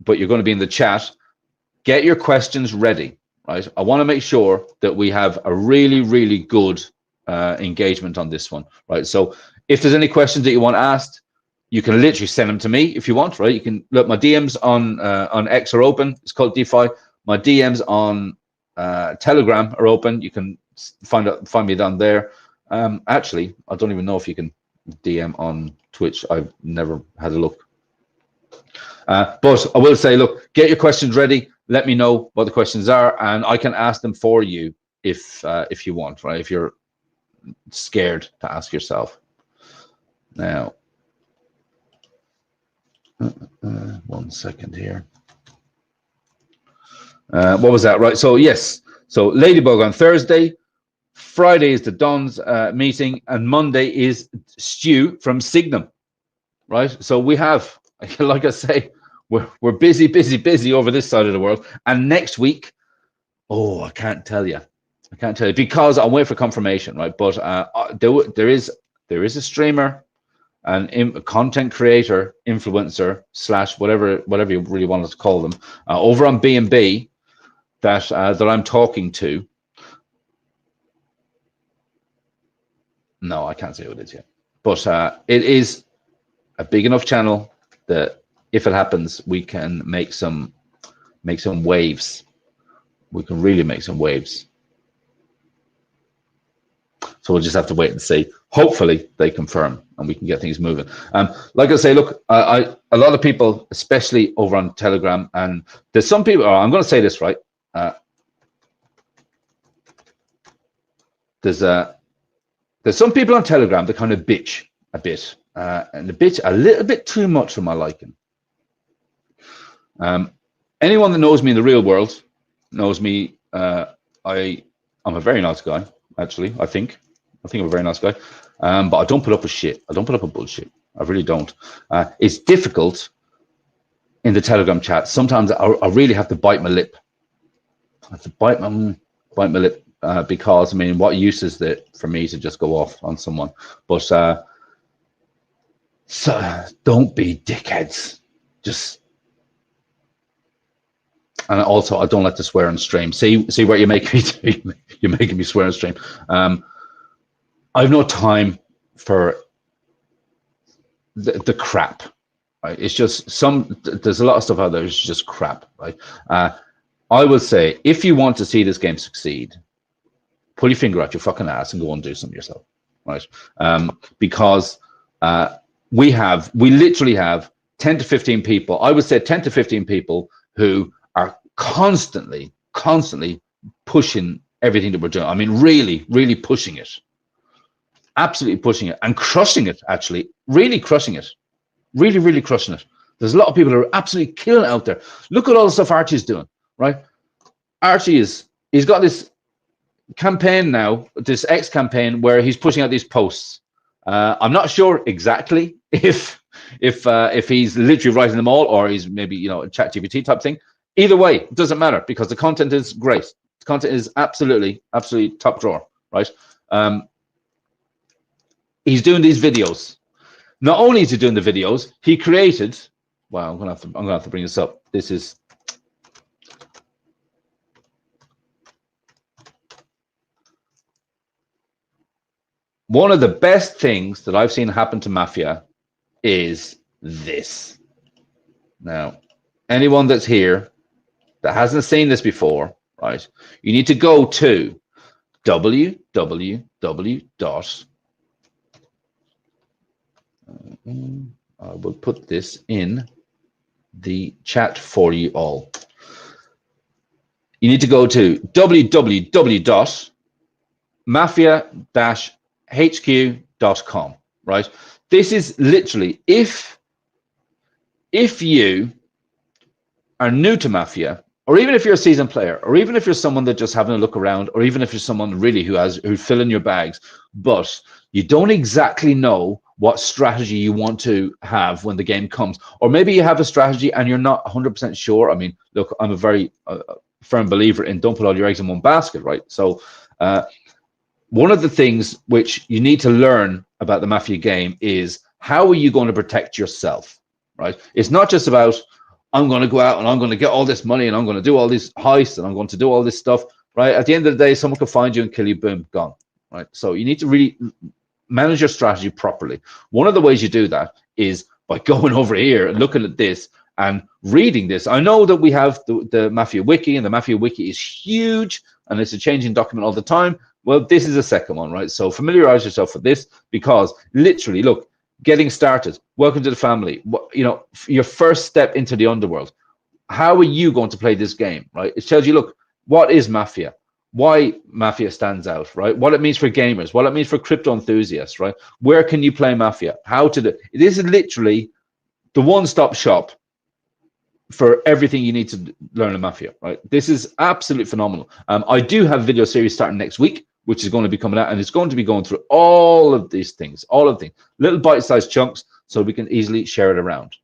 but you're going to be in the chat, get your questions ready, right? I want to make sure that we have a really, really good engagement on this one, right? So if there's any questions that you want asked, you can literally send them to me if you want, right? You can look, my DMs on X are open. It's called DeFi. My DMs on Telegram are open. You can find me down there. Actually, I don't even know if you can DM on Twitch. I've never had a look. But I will say, look, get your questions ready. Let me know what the questions are, and I can ask them for you if you want, right? If you're scared to ask yourself. Now, 1 second here. What was that? Right. So yes. So Ladybug on Thursday. Friday is the Dons meeting, and Monday is Stu from Signum. Right. So we have, like I say, we're busy over this side of the world. And next week, oh, I can't tell you because I'm waiting for confirmation. Right. But there is a streamer, a content creator, influencer / whatever you really want to call them, over on BNB that I'm talking to. No, I can't say who it is yet, but it is a big enough channel that if it happens, we can make some waves. We can really make some waves. So we'll just have to wait and see. Hopefully they confirm and we can get things moving. Like I say, look, a lot of people, especially over on Telegram, and there's some people, I'm going to say this, right? There's some people on Telegram that kind of bitch a bit, and they bitch a little bit too much for my liking. Anyone that knows me in the real world knows me. I'm a very nice guy, actually. I think I'm a very nice guy, but I don't put up with shit. I don't put up with bullshit. I really don't. It's difficult in the Telegram chat. Sometimes I really have to bite my lip. I have to bite my lip because I mean, what use is it for me to just go off on someone? But so don't be dickheads. Just. And also, I don't like to swear on stream. See what you're making me do? You're making me swear on stream. I have no time for the crap. Right? It's just there's a lot of stuff out there. It's just crap. Right? I will say, if you want to see this game succeed, pull your finger out your fucking ass and go and do something yourself. Right? Because we literally have 10 to 15 people. I would say 10 to 15 people who are constantly pushing everything that we're doing. I mean, really pushing it, absolutely pushing it and crushing it, actually, really crushing it, really crushing it. There's a lot of people who are absolutely killing it out there. Look at all the stuff Archie's doing, right? He's got this campaign now, this X campaign, where he's pushing out these posts. I'm not sure exactly if he's literally writing them all, or he's maybe, you know, a ChatGPT type thing. Either way, it doesn't matter because the content is great. The content is absolutely top drawer, right? He's doing these videos. Not only is he doing the videos, he created. Wow, I'm gonna have to bring this up. This is one of the best things that I've seen happen to Mafia. Is this. Now, anyone that's here that hasn't seen this before, right? You need to go to www. I will put this in the chat for you all. You need to go to www.mafia-hq.com, right? This is literally, if you are new to Mafia, or even if you're a seasoned player, or even if you're someone that just having a look around, or even if you're someone really who's filling your bags, but you don't exactly know what strategy you want to have when the game comes, or maybe you have a strategy and you're not 100% sure. I mean, look, I'm a very firm believer in don't put all your eggs in one basket, right? So one of the things which you need to learn about the Mafia game is how are you going to protect yourself, right? It's not just about, I'm going to go out and I'm going to get all this money and I'm going to do all these heists and I'm going to do all this stuff, right? At the end of the day, someone could find you and kill you, boom, gone, right? So you need to really manage your strategy properly. One of the ways you do that is by going over here and looking at this and reading this. I know that we have the Mafia Wiki, and the Mafia Wiki is huge and it's a changing document all the time. Well, this is a second one, right? So familiarize yourself with this, because literally, look, getting started, welcome to the family, you know, your first step into the underworld. How are you going to play this game, right? It tells you, look, what is Mafia? Why Mafia stands out, right? What it means for gamers, what it means for crypto enthusiasts, right? Where can you play Mafia? How to do it? This is literally the one-stop shop for everything you need to learn in Mafia, right? This is absolutely phenomenal. I do have a video series starting next week, which is going to be coming out, and it's going to be going through all of these things, little bite-sized chunks, so we can easily share it around.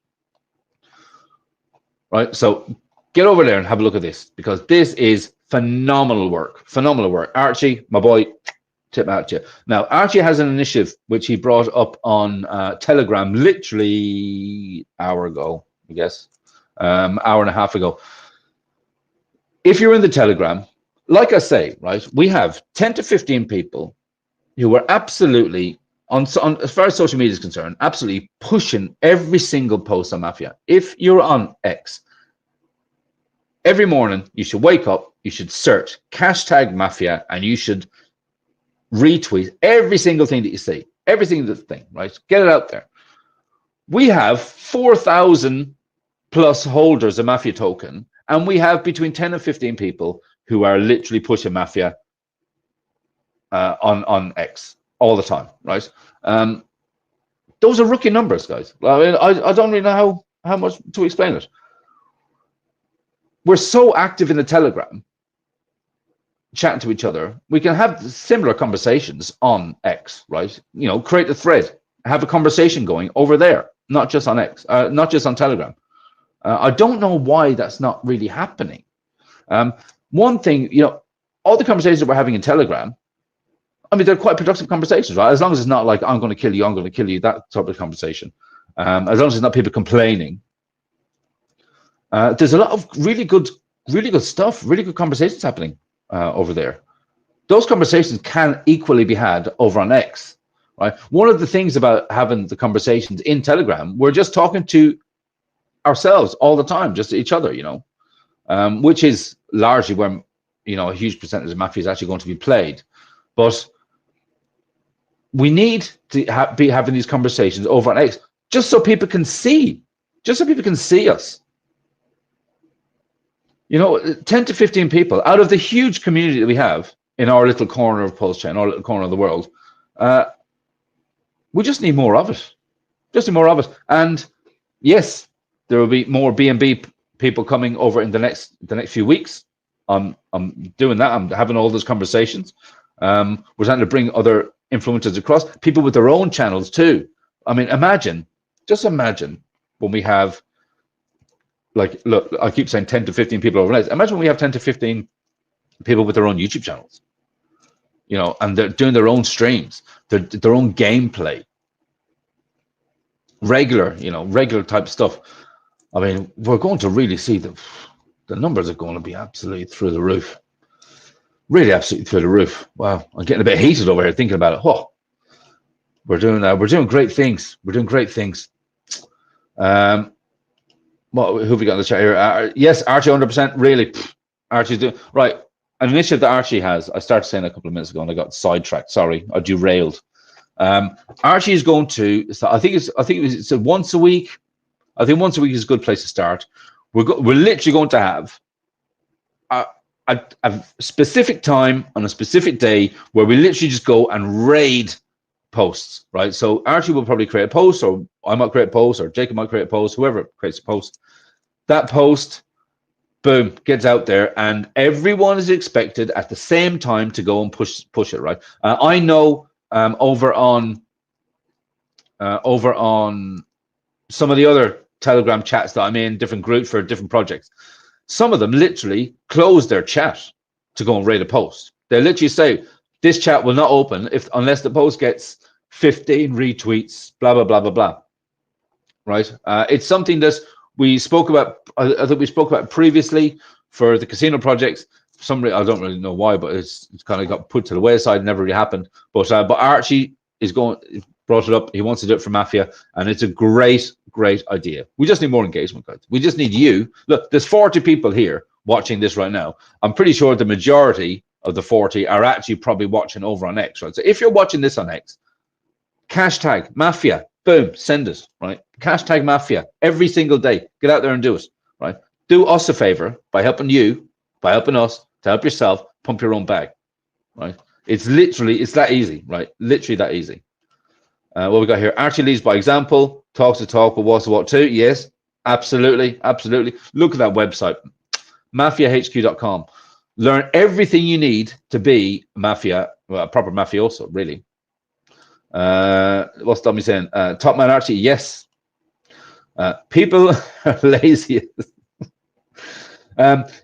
Right, so get over there and have a look at this, because this is phenomenal work. Archie, my boy, tip out to you. Now, Archie has an initiative which he brought up on Telegram literally an hour ago, I guess, hour and a half ago. If you're in the Telegram, like I say, right, we have 10 to 15 people who are absolutely, on as far as social media is concerned, absolutely pushing every single post on Mafia. If you're on X, every morning you should wake up, you should search hashtag Mafia, and you should retweet every single thing that you see, every single thing, right? Get it out there. We have 4,000 plus holders of Mafia token, and we have between 10 and 15 people who are literally pushing Mafia on X all the time, right? Those are rookie numbers, guys. I mean, I don't really know how much to explain it. we're so active in the Telegram, chatting to each other, we can have similar conversations on X, right? You know, create a thread, have a conversation going over there, not just on X, not just on Telegram. I don't know why that's not really happening. One thing, you know, all the conversations that we're having in Telegram, I mean, they're quite productive conversations, right? As long as it's not like, I'm going to kill you, that type of conversation. As long as it's not people complaining. There's a lot of really good stuff, really good conversations happening over there. Those conversations can equally be had over on X, right? One of the things about having the conversations in Telegram, we're just talking to ourselves all the time, just to each other, you know, which is largely where, you know, a huge percentage of Mafia is actually going to be played. But we need to be having these conversations over on X, just so people can see, us. You know, 10 to 15 people out of the huge community that we have in our little corner of Pulse Chain, our little corner of the world. We just need more of it. And yes, there will be more BNB people coming over in the next few weeks. I'm doing that. I'm having all those conversations. We're trying to bring other influencers across, people with their own channels too. I mean, just imagine when we have, like, look, I keep saying 10 to 15 people overnight. Imagine when we have 10 to 15 people with their own YouTube channels, you know, and they're doing their own streams, their own gameplay, regular type stuff. I mean, we're going to really see the numbers are going to be absolutely through the roof. Really, absolutely through the roof. Wow, I'm getting a bit heated over here thinking about it. Oh, we're doing great things. We're doing great things. What, who have we got in the chat here? Yes, Archie, 100%. Really, Archie's doing right. An initiative that Archie has, I started saying a couple of minutes ago, and I got sidetracked. Sorry, I derailed. Archie is going to. So I think it's once a week. I think once a week is a good place to start. We're literally going to have a specific time on a specific day where we literally just go and raid posts, right? So Archie will probably create a post, or I might create a post, or Jacob might create a post, whoever creates a post. That post, boom, gets out there, and everyone is expected at the same time to go and push it, right? I know over on some of the other Telegram chats that I'm in, different groups for different projects, some of them literally close their chat to go and raid a post. They literally say, this chat will not open unless the post gets 15 retweets, blah, blah, blah, blah, blah. Right? It's something that we spoke about, I think we spoke about previously for the casino projects. For some reason, I don't really know why, but it's kind of got put to the wayside, never really happened. But Archie brought it up. He wants to do it for Mafia, and it's a great idea. We just need more engagement, guys. We just need you. Look, there's 40 people here watching this right now. I'm pretty sure the majority of the 40 are actually probably watching over on X, right? So if you're watching this on X, hashtag Mafia, boom, send it, right? Hashtag Mafia every single day. Get out there and do it, right? Do us a favor by helping you, by helping us to help yourself pump your own bag, right? It's that easy, right? Literally that easy. What we got here? Archie leads by example, talks the talk, but walks the walk too. Yes, absolutely. Look at that website, mafiahq.com. Learn everything you need to be Mafia, well, a proper mafioso, really. What's Tommy saying? Top man Archie, yes. People are lazy.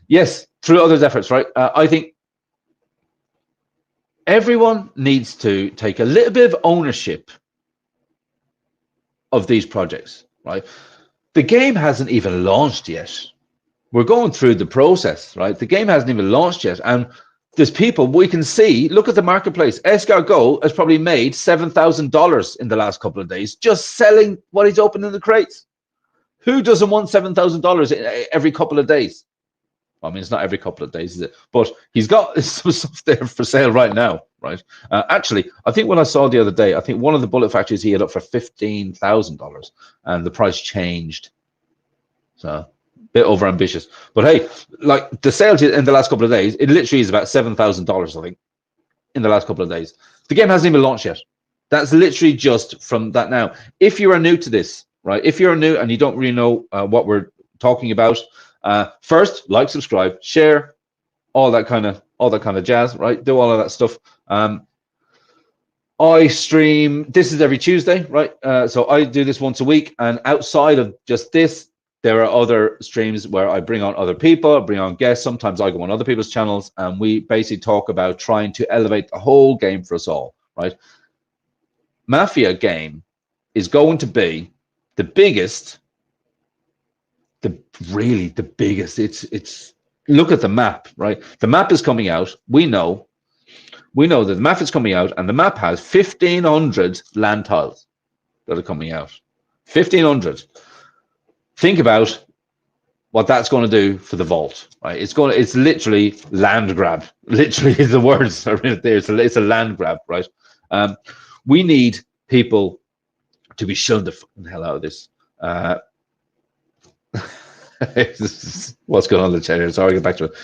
Yes, through others' efforts, right? I think everyone needs to take a little bit of ownership of these projects, right? The game hasn't even launched yet. We're going through the process, right? The game hasn't even launched yet, and there's people we can see. Look at the marketplace. Escargot has probably made $7,000 in the last couple of days just selling what he's opened in the crates. Who doesn't want $7,000 every couple of days? I mean, it's not every couple of days, is it? But he's got some stuff there for sale right now, right? Actually, I think when I saw the other day, I think one of the bullet factories he had up for $15,000, and the price changed. So a bit over ambitious. But hey, like the sales in the last couple of days, it literally is about $7,000, I think, in the last couple of days. The game hasn't even launched yet. That's literally just from that now. If you are new to this, right? If you're new and you don't really know what we're talking about, First, like, subscribe, share, all that kind of jazz, right? Do all of that stuff. I stream, this is every Tuesday, right? So I do this once a week, and outside of just this, there are other streams where I bring on other people, bring on guests. Sometimes I go on other people's channels, and we basically talk about trying to elevate the whole game for us all, right? Mafia game is going to be the biggest, really the biggest. It's look at the map, right? The map is coming out. We know that the map is coming out, and the map has 1,500 land tiles that are coming out. 1,500. Think about what that's going to do for the vault, right? It's literally land grab. Literally, the words are in there. It's a land grab, right? We need people to be shunned the hell out of this. What's going on in the chat here? Sorry, I'll get back to it.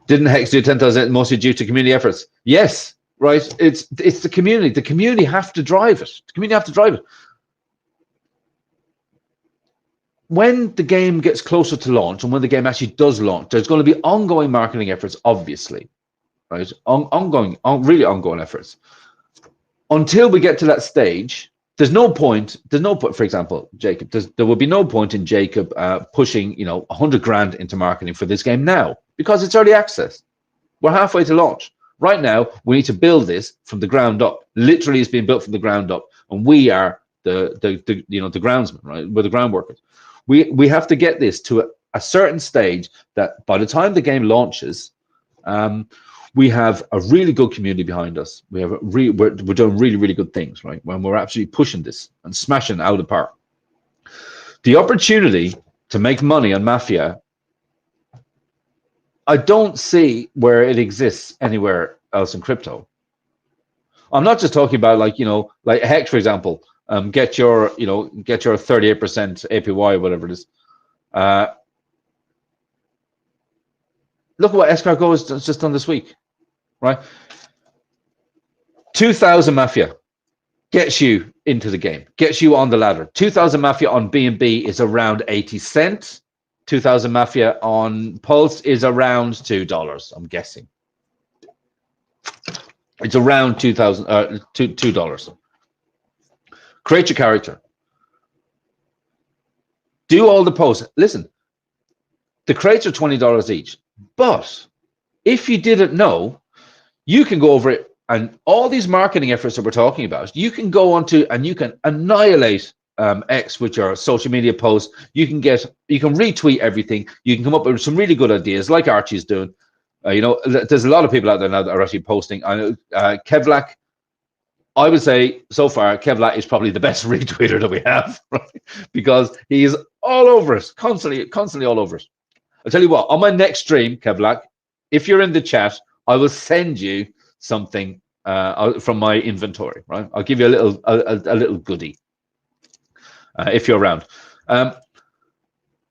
Didn't Hex do 10,000 mostly due to community efforts? Yes, right. It's the community. The community have to drive it. The community have to drive it. When the game gets closer to launch, and when the game actually does launch, there's going to be ongoing marketing efforts, obviously, right? Really ongoing efforts. Until we get to that stage, there's no point. For example, Jacob, there will be no point in Jacob pushing, 100 grand into marketing for this game now, because it's early access. We're halfway to launch. Right now, we need to build this from the ground up. Literally, it's being built from the ground up, and we are the groundsmen, right? We're the ground workers. We have to get this to a certain stage that by the time the game launches, we have a really good community behind us. We're doing really, really good things, right? When we're absolutely pushing this and smashing out of the park. The opportunity to make money on Mafia, I don't see where it exists anywhere else in crypto. I'm not just talking about like Hex, for example. Get your 38% APY, whatever it is. Look at what escargot has just done this week, right? 2,000 Mafia gets you into the game, gets you on the ladder. 2,000 Mafia on BNB is around 80 cents. 2,000 Mafia on Pulse is around $2. I'm guessing it's around $2. Create your character. Do all the posts. Listen, the crates are $20 each. But if you didn't know, you can go over it, and all these marketing efforts that we're talking about, you can go onto and you can annihilate X with your social media posts. You can retweet everything. You can come up with some really good ideas, like Archie's doing. There's a lot of people out there now that are actually posting. I know KvltDeFi. I would say so far, KvltDeFi is probably the best retweeter that we have, right? Because he is all over us, constantly all over us. I'll tell you what, on my next stream, KvltDeFi, if you're in the chat, I will send you something from my inventory, right? I'll give you a little goodie if you're around.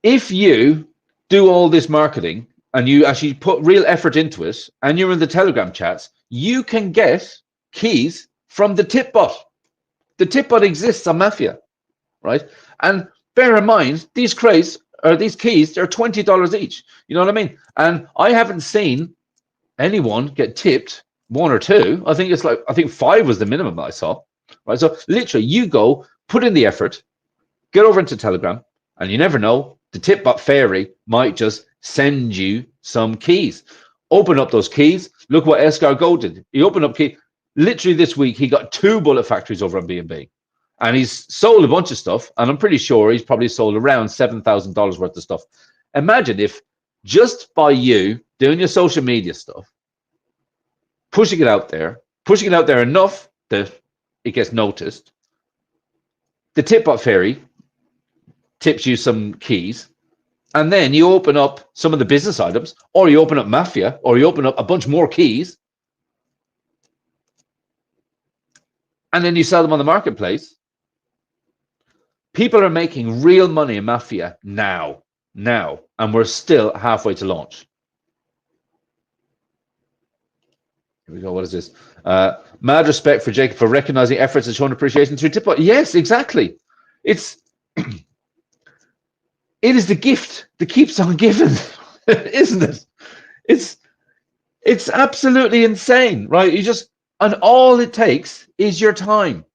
If you do all this marketing and you actually put real effort into it, and you're in the Telegram chats, you can get keys from the tip bot. The tip bot exists on Mafia, right? And bear in mind, these crates or these keys, they're $20 each. You know what I mean? And I haven't seen anyone get tipped 1 or 2. I think 5 was the minimum that I saw, right? So literally, you go, put in the effort, get over into Telegram, and you never know, the tip bot fairy might just send you some keys. Open up those keys. Look what escargot did. He opened up keys. Literally this week, he got 2 bullet factories over on BNB, and he's sold a bunch of stuff. And I'm pretty sure he's probably sold around $7,000 worth of stuff. Imagine if just by you doing your social media stuff, pushing it out there enough that it gets noticed, the tip bot fairy tips you some keys, and then you open up some of the business items, or you open up Mafia, or you open up a bunch more keys, and then you sell them on the marketplace. People are making real money in Mafia now, and we're still halfway to launch. Here we go. What is this? Mad respect for Jacob for recognizing efforts and showing appreciation through tip bot. Yes, exactly. It's It is the gift that keeps on giving, isn't it? It's absolutely insane, right? And all it takes is your time.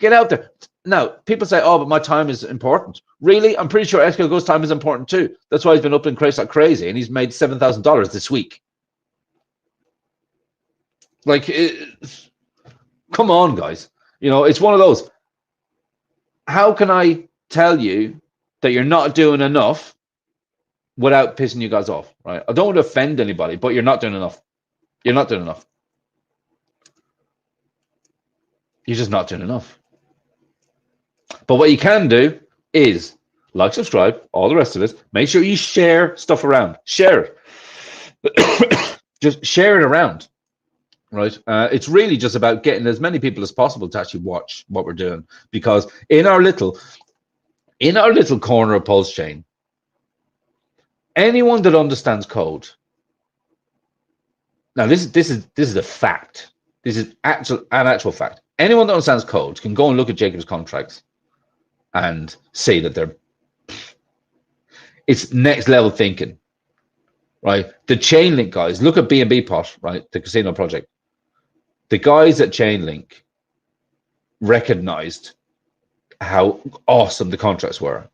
Get out there. Now, people say, oh, but my time is important. Really? I'm pretty sure KvltDeFi's time is important too. That's why he's been up in crates like crazy, and he's made $7,000 this week. Like, come on, guys. You know, it's one of those. How can I tell you that you're not doing enough without pissing you guys off, right? I don't want to offend anybody, but you're not doing enough. You're not doing enough. You're just not doing enough. But what you can do is like, subscribe, all the rest of it. Make sure you share stuff around. Share it. Just share it around, right? It's really just about getting as many people as possible to actually watch what we're doing, because in our little corner of Pulse Chain, anyone that understands code. Now, this is a fact. This is an actual fact. Anyone that understands code can go and look at Jacob's contracts and see that it's next level thinking, right? The Chainlink guys, look at BNB Pot, right? The casino project. The guys at Chainlink recognized how awesome the contracts were,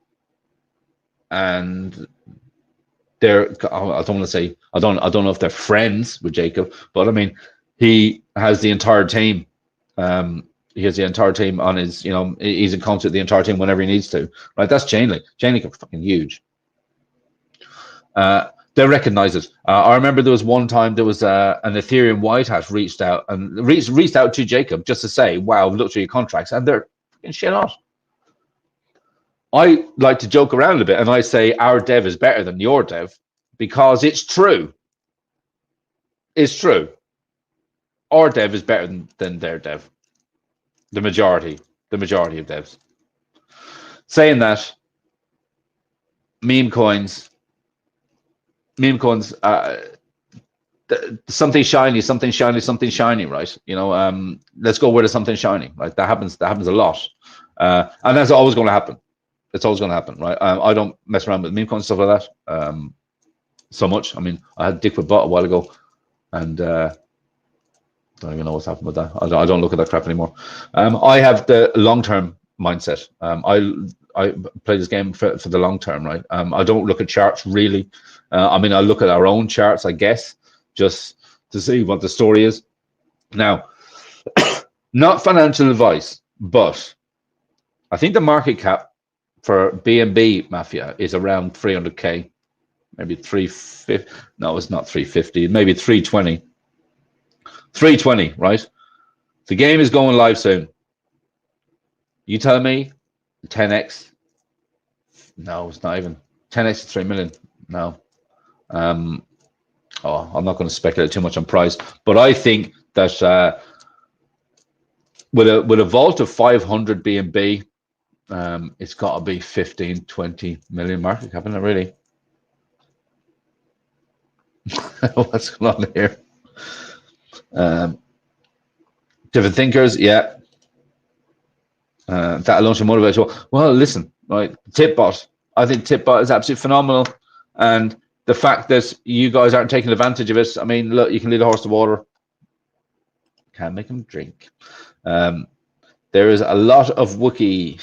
and I don't want to say, I don't know if they're friends with Jacob, but I mean, he has the entire team. He has the entire team on his, you know, he's in concert with the entire team whenever he needs to, right? That's Chainlink. Chainlink are fucking huge. They recognize it. I remember there was one time there was an Ethereum white hat reached out to Jacob just to say, wow, look through your contracts, and they're fucking shit hot. I like to joke around a bit, and I say our dev is better than your dev, because it's true. It's true. Our dev is better than their dev. The majority of devs. Saying that, meme coins, something shiny, right? You know, let's go with something shiny, right? That happens a lot, and that's always going to happen. It's always going to happen, right? I don't mess around with meme coins, stuff like that, so much. I mean, I had Dick with bot a while ago, and don't even know what's happened with that. I don't look at that crap anymore. I have the long-term mindset. I play this game for the long term, right? I don't look at charts really. I mean, I look at our own charts, I guess, just to see what the story is. Now, not financial advice, but I think the market cap for BNB Mafia is around 300K, maybe 350. No, it's not 350, maybe 320. 320, right? The game is going live soon. You tell me 10x? No, it's not even 10x is 3 million. No. I'm not going to speculate too much on price, but I think that with a vault of 500 BNB, it's got to be 15-20 million market cap, isn't it, really? What's going on here? Different thinkers, yeah. That alone should motivate you. Well, listen, right? Tipbot. I think Tipbot is absolutely phenomenal, and the fact that you guys aren't taking advantage of it. I mean, look, you can lead a horse to water. Can't make him drink. There is a lot of Wookiee.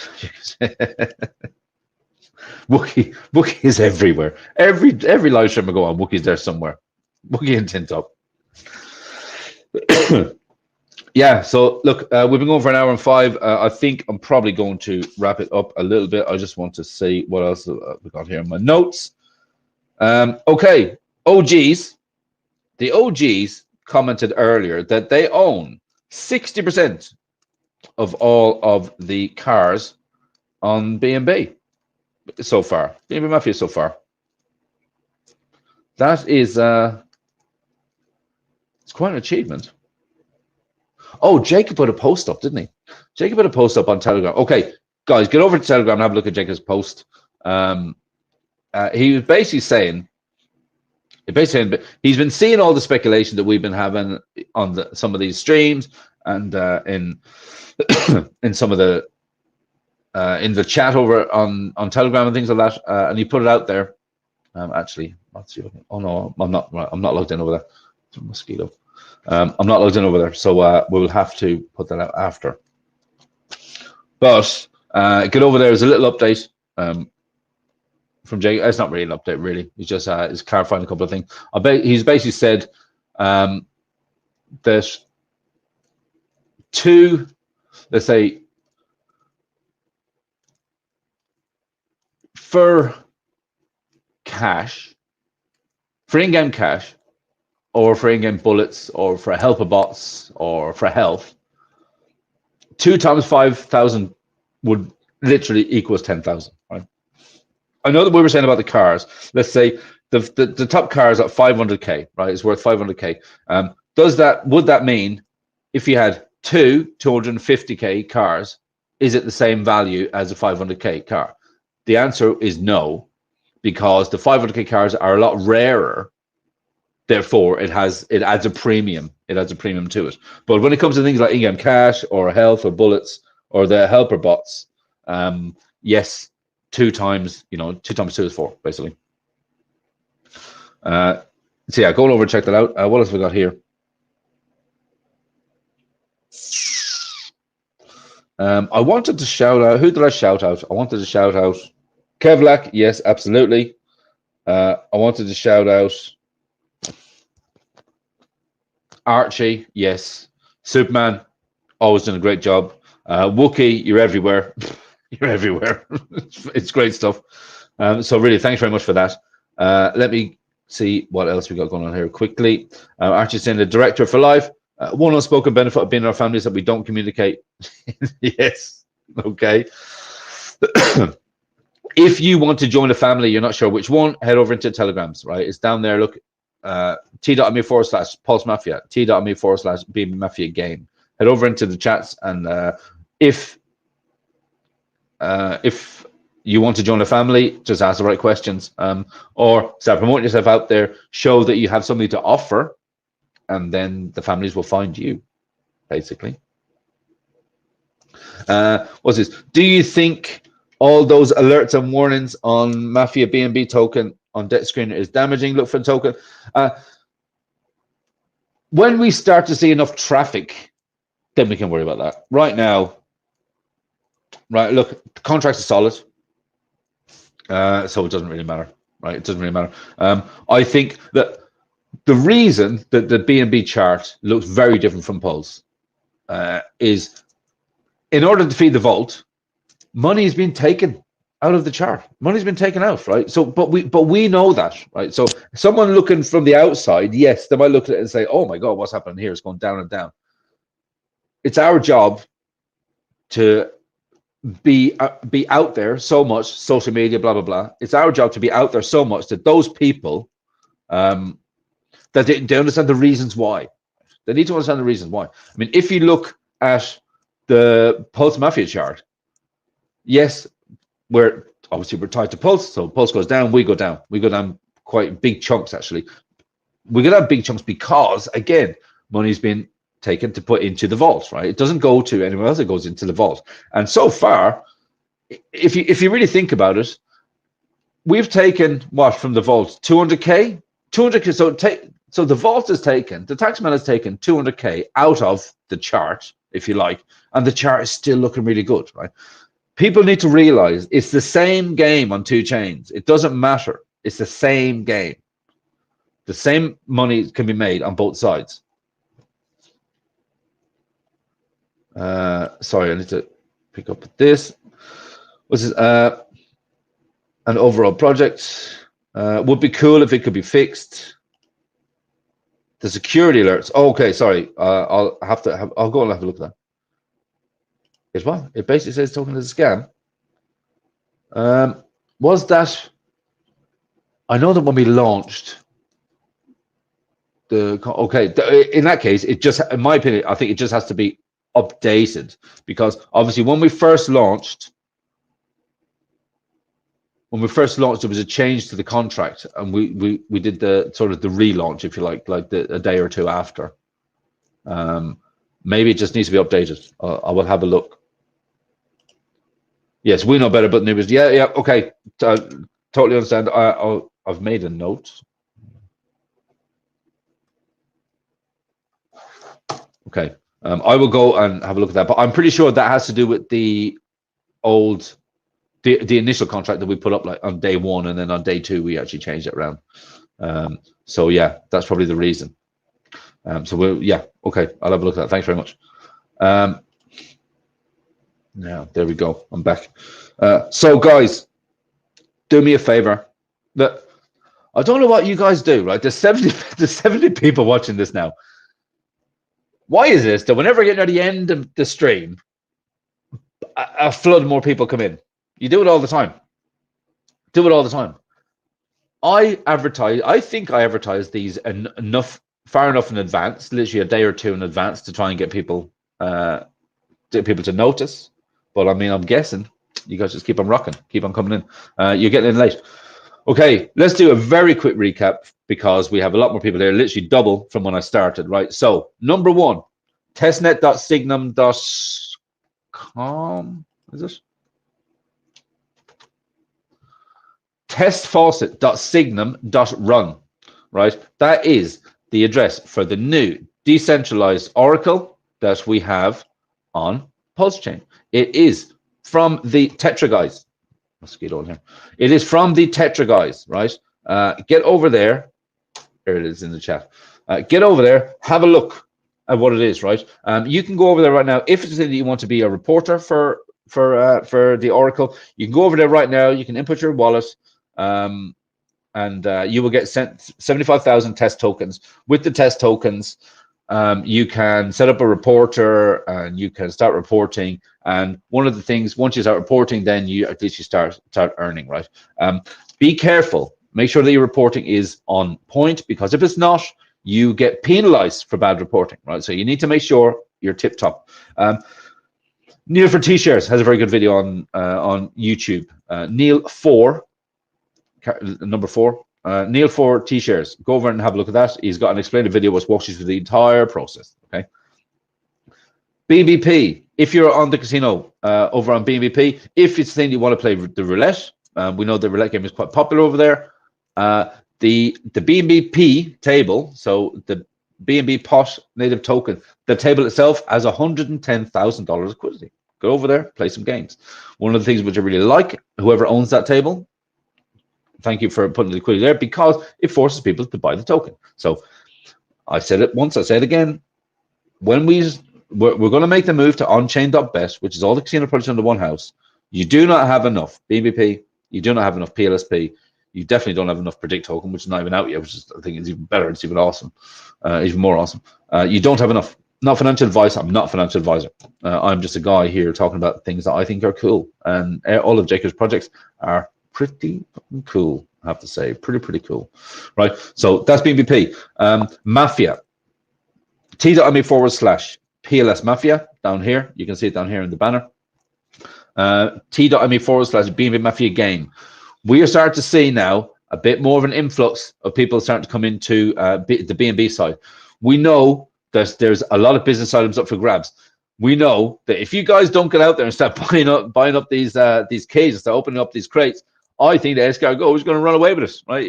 Wookiee is everywhere. Every live stream I go on, Wookiee's there somewhere. Wookiee and Tint Up. Yeah, so look, we've been going for 1 hour and 5. I think I'm probably going to wrap it up a little bit. I just want to see what else we got here in my notes. Okay, OGs. The OGs commented earlier that they own 60% of all of the cars on BNB so far. BNB Mafia so far. That is it's quite an achievement. Oh, Jacob put a post up, didn't he? Jacob put a post up on Telegram. Okay, guys, get over to Telegram and have a look at Jacob's post. He was basically saying, he's been seeing all the speculation that we've been having on some of these streams and in some of the in the chat over on Telegram and things like that, and he put it out there. Actually, let's see. Oh no, I'm not logged in over there. It's a mosquito. I'm not logged in over there, so we'll have to put that out after. But get over there. There's a little update from Jake. It's not really an update, really. He's just is clarifying a couple of things. He's basically said that two, let's say, for cash, for in-game cash, or for in-game bullets, or for helper bots, or for health, 2 times 5,000 would literally equals 10,000. Right? I know that we were saying about the cars. Let's say the top car is at 500k, right? It's worth 500k. Would that mean if you had two 250k cars, is it the same value as a 500k car? The answer is no, because the 500k cars are a lot rarer. Therefore, it adds a premium. It adds a premium to it. But when it comes to things like in-game cash or health or bullets or the helper bots, yes, 2 times 2 times 2 is 4, basically. So yeah, go over and check that out. What else have we got here? I wanted to shout out. Who did I shout out? I wanted to shout out KvltDeFi. Yes, absolutely. I wanted to shout out Archie. Yes. Superman, always done a great job. Wookie, you're everywhere. You're everywhere. It's great stuff. So really, thanks very much for that. Let me see what else we got going on here quickly. Archie saying the director for life. One unspoken benefit of being in our family is that we don't communicate. Yes. Okay. If you want to join a family, you're not sure which one, head over into Telegrams, right? It's down there. Look, t.me/Pulse Mafia, t.me/Beam Mafia game. Head over into the chats, and if you want to join a family, just ask the right questions, or start promoting yourself out there, show that you have something to offer, and then the families will find you, basically. What's this? Do you think all those alerts and warnings on Mafia BNB token on debt screener is damaging? Look for the token. When we start to see enough traffic, then we can worry about that. Right now, right, look, the contracts are solid, so it doesn't really matter, right? It doesn't really matter. I think that the reason that the BNB chart looks very different from Pulse is, in order to feed the vault, money has been taken out of the chart. Money's been taken out, right? So, but we know that, right? So, someone looking from the outside, yes, they might look at it and say, "Oh my God, what's happening here? It's going down and down." It's our job to be out there so much, social media, blah blah blah. It's our job to be out there so much that those people, that they understand the reasons why. They need to understand the reasons why. I mean, if you look at the Pulse Mafia chart, yes, we're tied to Pulse, so Pulse goes down, we go down. We go down quite big chunks, actually. We go down big chunks because, again, money's been taken to put into the vault, right? It doesn't go to anywhere else, it goes into the vault. And so far, if you really think about it, we've taken what from the vault? 200k? 200k. So the vault has taken, the taxman has taken 200k out of the chart, if you like, and the chart is still looking really good, right? People need to realize it's the same game on two chains. It doesn't matter. It's the same game. The same money can be made on both sides. Sorry, I need to pick up this. What's this? An overall project would be cool if it could be fixed. The security alerts. Oh, okay, sorry. I'll go and have a look at that. It's what? It basically says token is a scam. Was that? I know that when we launched in that case, it just, in my opinion, I think it just has to be updated, because obviously when we first launched, there was a change to the contract, and we did the sort of the relaunch, if you like a day or two after. Maybe it just needs to be updated. I will have a look. Yes, we know better, but neighbors. Yeah, yeah, okay. Totally understand. I've made a note. Okay. I will go and have a look at that, but I'm pretty sure that has to do with the old, the initial contract that we put up like on day one, and then on day two we actually changed it around. So yeah, that's probably the reason. So we'll, yeah, okay, I'll have a look at that. Thanks very much. Now there we go. I'm back. So guys, do me a favor. That I don't know what you guys do, right? There's 70 people watching this now. Why is this that whenever I get near the end of the stream, a flood more people come in? You do it all the time. Do it all the time. I think I advertise these far enough in advance, literally a day or two in advance, to try and get people to notice. But I mean, I'm guessing you guys just keep on rocking, keep on coming in. You're getting in late. Okay, let's do a very quick recap because we have a lot more people there, literally double from when I started, right? So number one, testnet.signum.com, is it? Testfaucet.signum.run, right? That is the address for the new decentralized Oracle that we have on PulseChain. It is from the Tetra guys. Mosquito in here. It is from the Tetra guys, right? Get over there. There it is in the chat. Get over there. Have a look at what it is, right? You can go over there right now. If it's that you want to be a reporter for the Oracle, you can go over there right now. You can input your wallet, and you will get sent 75,000 test tokens. With the test tokens, you can set up a reporter and you can start reporting. And one of the things, once you start reporting, then you at least you start earning, right? Be careful. Make sure that your reporting is on point, because if it's not, you get penalized for bad reporting, right? So you need to make sure you're tip top. Neil for T-shirts has a very good video on YouTube. Neil 4, number 4. Neil for T-shirts. Go over and have a look at that. He's got an explained video which walks you through the entire process. Okay. BNB, if you're on the casino over on BNB, if it's the thing you want to play the roulette, we know the roulette game is quite popular over there. The BNB table, so the BNB pot native token, the table itself has $110,000 liquidity. Go over there, play some games. One of the things which I really like, whoever owns that table, thank you for putting the liquidity there, because it forces people to buy the token. So I said it once, I say it again. When we're going to make the move to onchain.bet, which is all the casino projects under one house, you do not have enough BNB, you do not have enough PLSP, you definitely don't have enough Predict token, which is not even out yet, which is, I think is even better. It's even awesome, even more awesome. You don't have enough. Not financial advice. I'm not a financial advisor. I'm just a guy here talking about things that I think are cool. And all of Jacob's projects are pretty cool, I have to say. Pretty cool. Right. So that's BNB. Mafia. T.me/PLS Mafia down here. You can see it down here in the banner. T.me/BNB Mafia game. We are starting to see now a bit more of an influx of people starting to come into the BNB side. We know that there's a lot of business items up for grabs. We know that if you guys don't get out there and start buying up these cages, start opening up these crates, I think that escargot is going to run away with it. Right?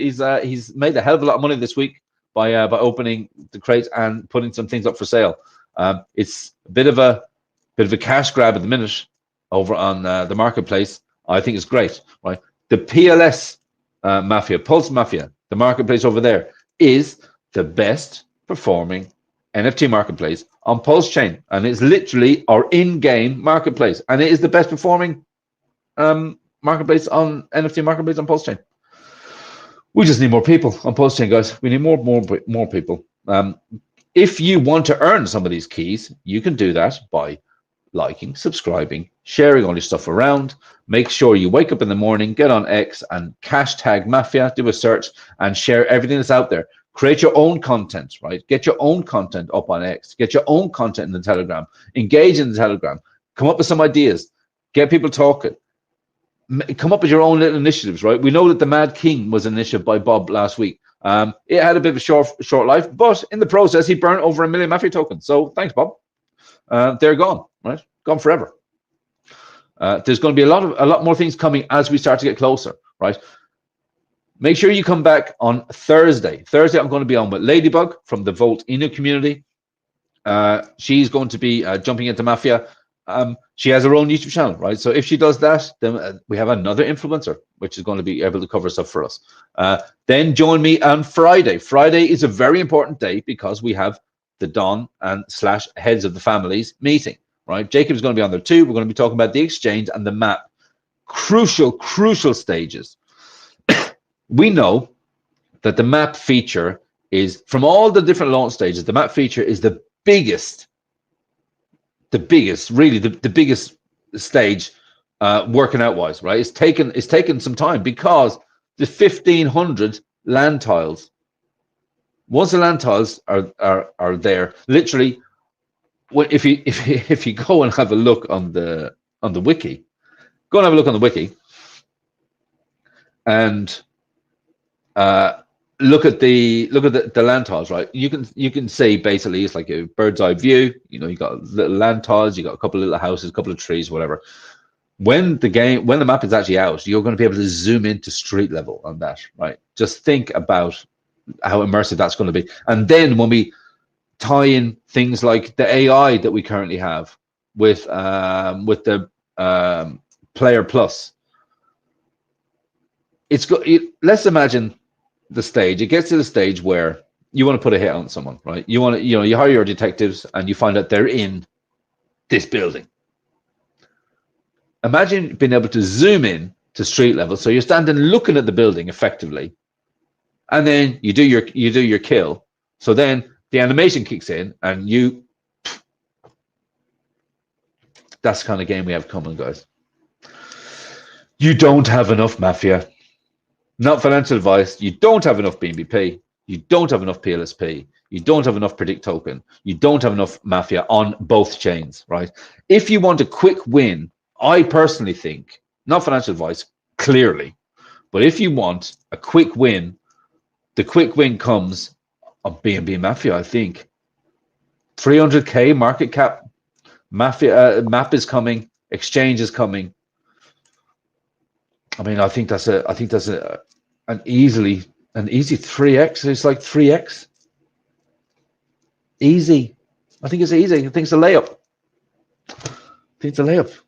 He's made a hell of a lot of money this week by opening the crates and putting some things up for sale. It's a bit of a cash grab at the minute over on the marketplace. I think it's great. Right. The PLS Mafia, Pulse Mafia, the marketplace over there, is the best performing NFT marketplace on PulseChain, and it's literally our in-game marketplace, and it is the best performing marketplace on NFT marketplace on PulseChain. We just need more people on PulseChain, guys. We need more people. If you want to earn some of these keys, you can do that by liking, subscribing, sharing all your stuff around. Make sure you wake up in the morning, get on X and hashtag Mafia, do a search and share everything that's out there. Create your own content, right? Get your own content up on X. Get your own content in the Telegram. Engage in the Telegram. Come up with some ideas. Get people talking. Come up with your own little initiatives, right? We know that the Mad King was an initiative by Bob last week. It had a bit of a short life, but in the process, he burned over 1 million Mafia tokens. So thanks, Bob. They're gone, right? Gone forever. There's going to be a lot more things coming as we start to get closer, right? Make sure you come back on Thursday. Thursday, I'm going to be on with Ladybug from the Volt Inu community. She's going to be jumping into Mafia. She has her own YouTube channel, right? So if she does that, then we have another influencer, which is going to be able to cover stuff for us. Then join me on Friday. Friday is a very important day because we have the Don and / heads of the families meeting, right? Jacob's going to be on there too. We're going to be talking about the exchange and the map. Crucial stages. We know that the map feature is, from all the different launch stages, the map feature is the biggest, really the biggest stage working out wise, right? It's taken some time because the 1,500 land tiles. Once the land tiles are there, literally, if you go and have a look on the wiki, go and have a look on the wiki, and look at the land tiles, right? You can say basically it's like a bird's eye view. You know, you got little land tiles, you got a couple of little houses, a couple of trees, whatever. When the map is actually out, you're going to be able to zoom into street level on that, right? Just think about how immersive that's going to be. And then when we tie in things like the AI that we currently have with the Player Plus, let's imagine the stage. It gets to the stage where you want to put a hit on someone, right? You hire your detectives and you find out they're in this building. Imagine being able to zoom in to street level, so you're standing looking at the building effectively, and then you do your kill. So then the animation kicks in, and that's the kind of game we have coming, guys. You don't have enough Mafia. Not financial advice. You don't have enough BNB. You don't have enough PLSP. You don't have enough Predict token. You don't have enough Mafia on both chains, right? If you want a quick win, I personally think, not financial advice, clearly, but if you want a quick win, the quick win comes on BNB Mafia, I think. 300K market cap. Mafia map is coming. Exchange is coming. I mean, I think that's an easy 3x. It's like 3x. Easy. I think it's easy. I think it's a layup.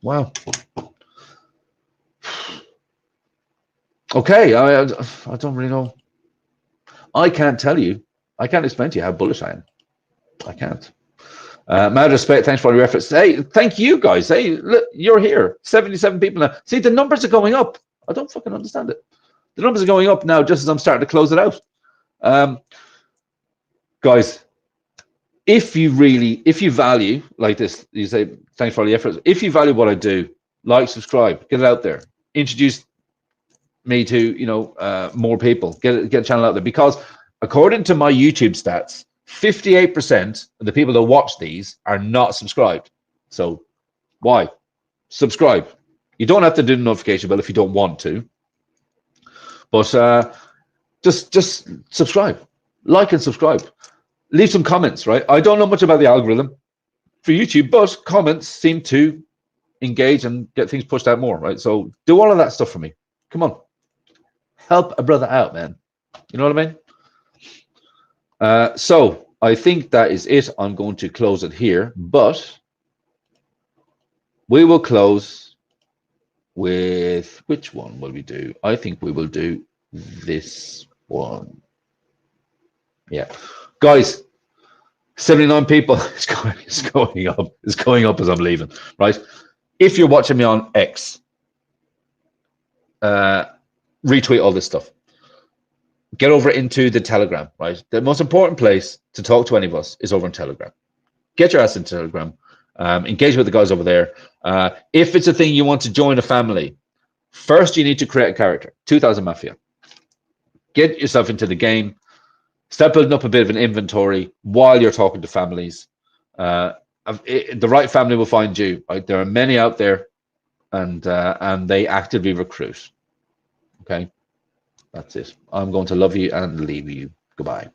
Wow. Okay, I don't really know. I can't tell you. I can't explain to you how bullish I am. I can't. Mad respect. Thanks for all your efforts. Hey, thank you guys. Hey, look, you're here. 77 people now. See, the numbers are going up. I don't fucking understand it. The numbers are going up now just as I'm starting to close it out. Guys, if you value like this, you say, thanks for all the efforts. If you value what I do, like, subscribe, get it out there. Introduce me to, more people. Get a channel out there. Because according to my YouTube stats, 58% of the people that watch these are not subscribed. So why? Subscribe. You don't have to do the notification bell if you don't want to. But just subscribe. Like and subscribe. Leave some comments, right? I don't know much about the algorithm for YouTube, but comments seem to engage and get things pushed out more, right? So do all of that stuff for me. Come on. Help a brother out, man. You know what I mean? So I think that is it. I'm going to close it here, but we will close with, which one will we do? I think we will do this one. Yeah. Guys, 79 people. It's going up. It's going up as I'm leaving, right? If you're watching me on X, retweet all this stuff. Get over into the Telegram, right? The most important place to talk to any of us is over in Telegram. Get your ass in Telegram. Engage with the guys over there. If it's a thing you want to join a family, first you need to create a character. 2000 Mafia. Get yourself into the game. Start building up a bit of an inventory while you're talking to families. The right family will find you. Right? There are many out there, and they actively recruit. Okay, that's it. I'm going to love you and leave you. Goodbye.